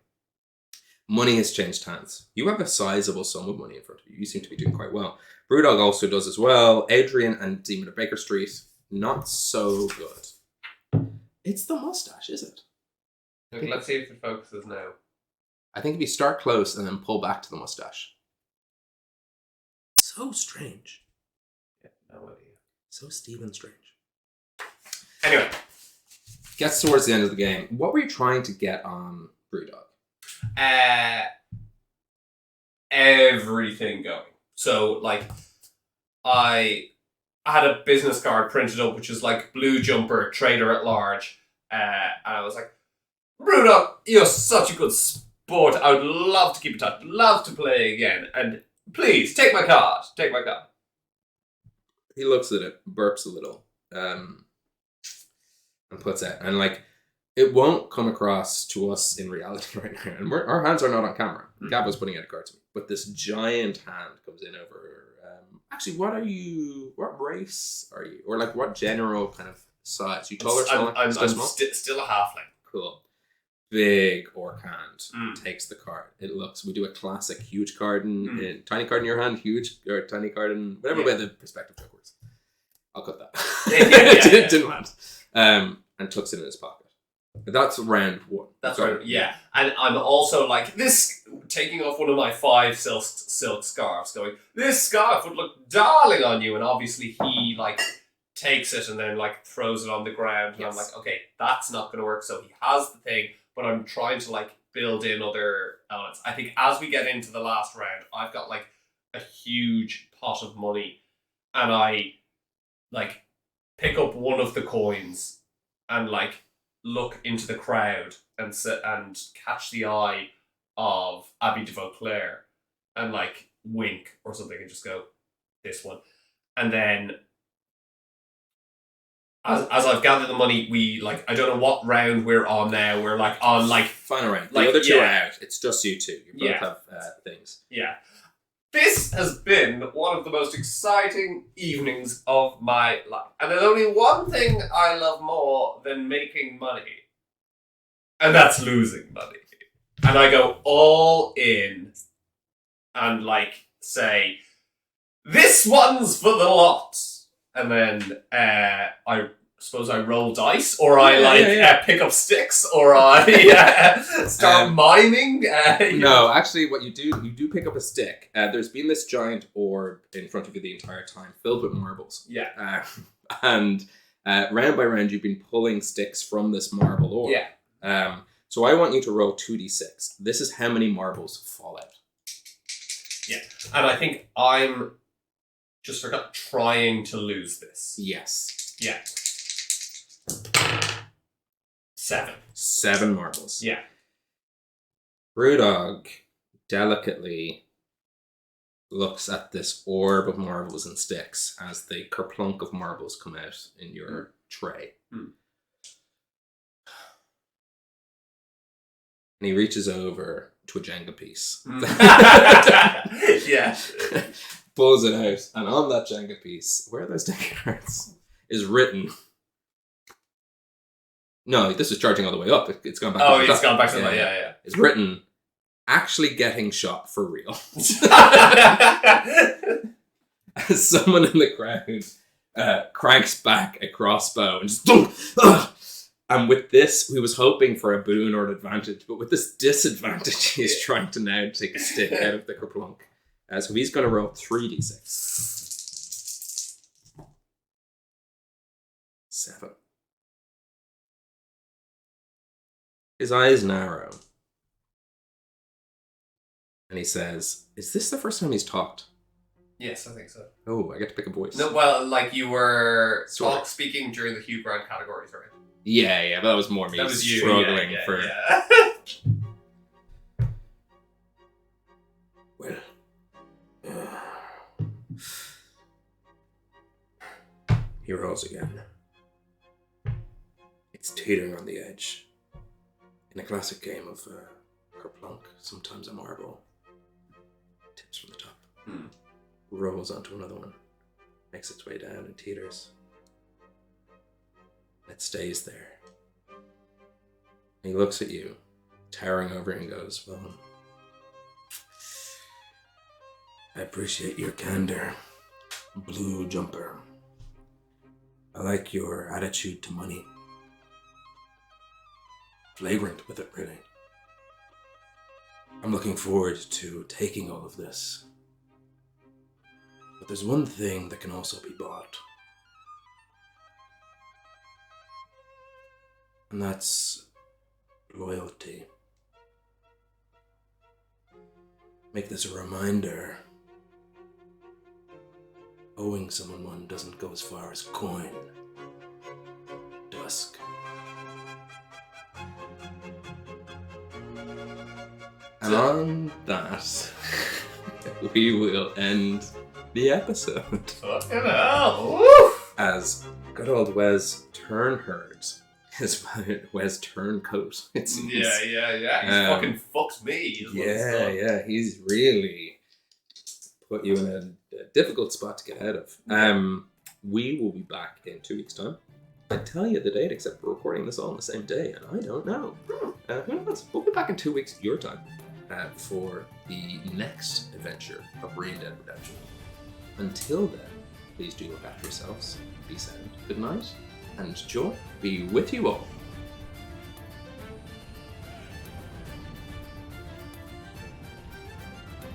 Money has changed hands. You have a sizable sum of money in front of you. You seem to be doing quite well. Brewdog also does as well. Adrian and Demon of Baker Street, not so good. It's the mustache, is it? Okay, let's see if it focuses now. I think if you start close and then pull back to the mustache. So strange. Yeah, no idea. So Stephen Strange. Anyway. Gets towards the end of the game. What were you trying to get on Brewdog? Everything going. So, like, I had a business card printed up, which is like Blue Jumper, Trader at Large. And I was like, Brewdog, you're such a good sport. I would love to keep in touch. Love to play again. And please, take my card. Take my card. He looks at it, burps a little, and puts it. And, like, it won't come across to us in reality right now. And our hands are not on camera. Gab was putting out a card to me. But this giant hand comes in over... actually, what race are you? Or, like, what general kind of size? You taller, smaller? I'm small? still a halfling. Cool. Big orc hand takes the card. It looks... We do a classic huge card in... tiny card in your hand, huge... Or tiny card in... Whatever way the perspective joke works. I'll cut that. Didn't land. And tucks it in his pocket. That's round one. That's right. Yeah, and I'm also like this, taking off one of my 5 silk scarves, going, this scarf would look darling on you, and obviously he like takes it and then like throws it on the ground, and I'm like, okay, that's not going to work. So he has the thing, but I'm trying to like build in other elements. I think as we get into the last round, I've got like a huge pot of money, and I like pick up one of the coins and like look into the crowd and catch the eye of Abby de Vauclair and like wink or something and just go, this one. And then as I've gathered the money, we like, I don't know what round we're on now. We're like on like final round. Like, the other two yeah. are out. It's just you two. You both have things. Yeah. This has been one of the most exciting evenings of my life. And there's only one thing I love more than making money. And that's losing money. And I go all in and like say, this one's for the lot. And then I suppose I roll dice, or I pick up sticks, or I start miming. No, actually, what you do pick up a stick. There's been this giant orb in front of you the entire time, filled with marbles. Yeah. And round by round, you've been pulling sticks from this marble orb. Yeah. So I want you to roll 2d6. This is how many marbles fall out. Yeah. And I think I'm just trying to lose this. Yes. Yeah. 7. 7 marbles. Yeah. Brewdog delicately looks at this orb of marbles and sticks as the kerplunk of marbles come out in your tray. And he reaches over to a Jenga piece. Yeah. Pulls it out, and on that Jenga piece, where are those deck cards, is written... No, this is charging all the way up. It's gone back. Oh, it's gone back to the yeah. It's written, actually getting shot for real. As someone in the crowd cranks back a crossbow and just... And with this, he was hoping for a boon or an advantage, but with this disadvantage, he's trying to now take a stick out of the kerplunk. So he's going to roll 3d6. 7. His eyes narrow. And he says, is this the first time he's talked? Yes, I think so. Oh, I get to pick a voice. No, well, like you were Sort of. speaking during the Hugh Grant categories, right? Yeah, that was more me That was you, struggling for... Yeah. Well... He rolls again. It's teetering on the edge. In a classic game of kerplunk, sometimes a marble tips from the top, rolls onto another one, makes its way down and teeters. It stays there. He looks at you, towering over and goes, well, I appreciate your candor, Blue Jumper. I like your attitude to money. Flagrant with it, really. I'm looking forward to taking all of this. But there's one thing that can also be bought. And that's loyalty. Make this a reminder. Owing someone one doesn't go as far as coin. Dusk. And on that, we will end the episode. Fucking hell. Woo! As good old Wes Turnherd, his Wes Turncoat, it seems. Yeah. He fucking fucks me. Yeah. He's really put you in a difficult spot to get out of. We will be back in 2 weeks' time. I tell you the date, except we're recording this all on the same day, and I don't know. Who knows? We'll be back in 2 weeks your time for the next adventure of Red Dead Redemption. Until then, please do look after yourselves, be sound, good night, and joy be with you all.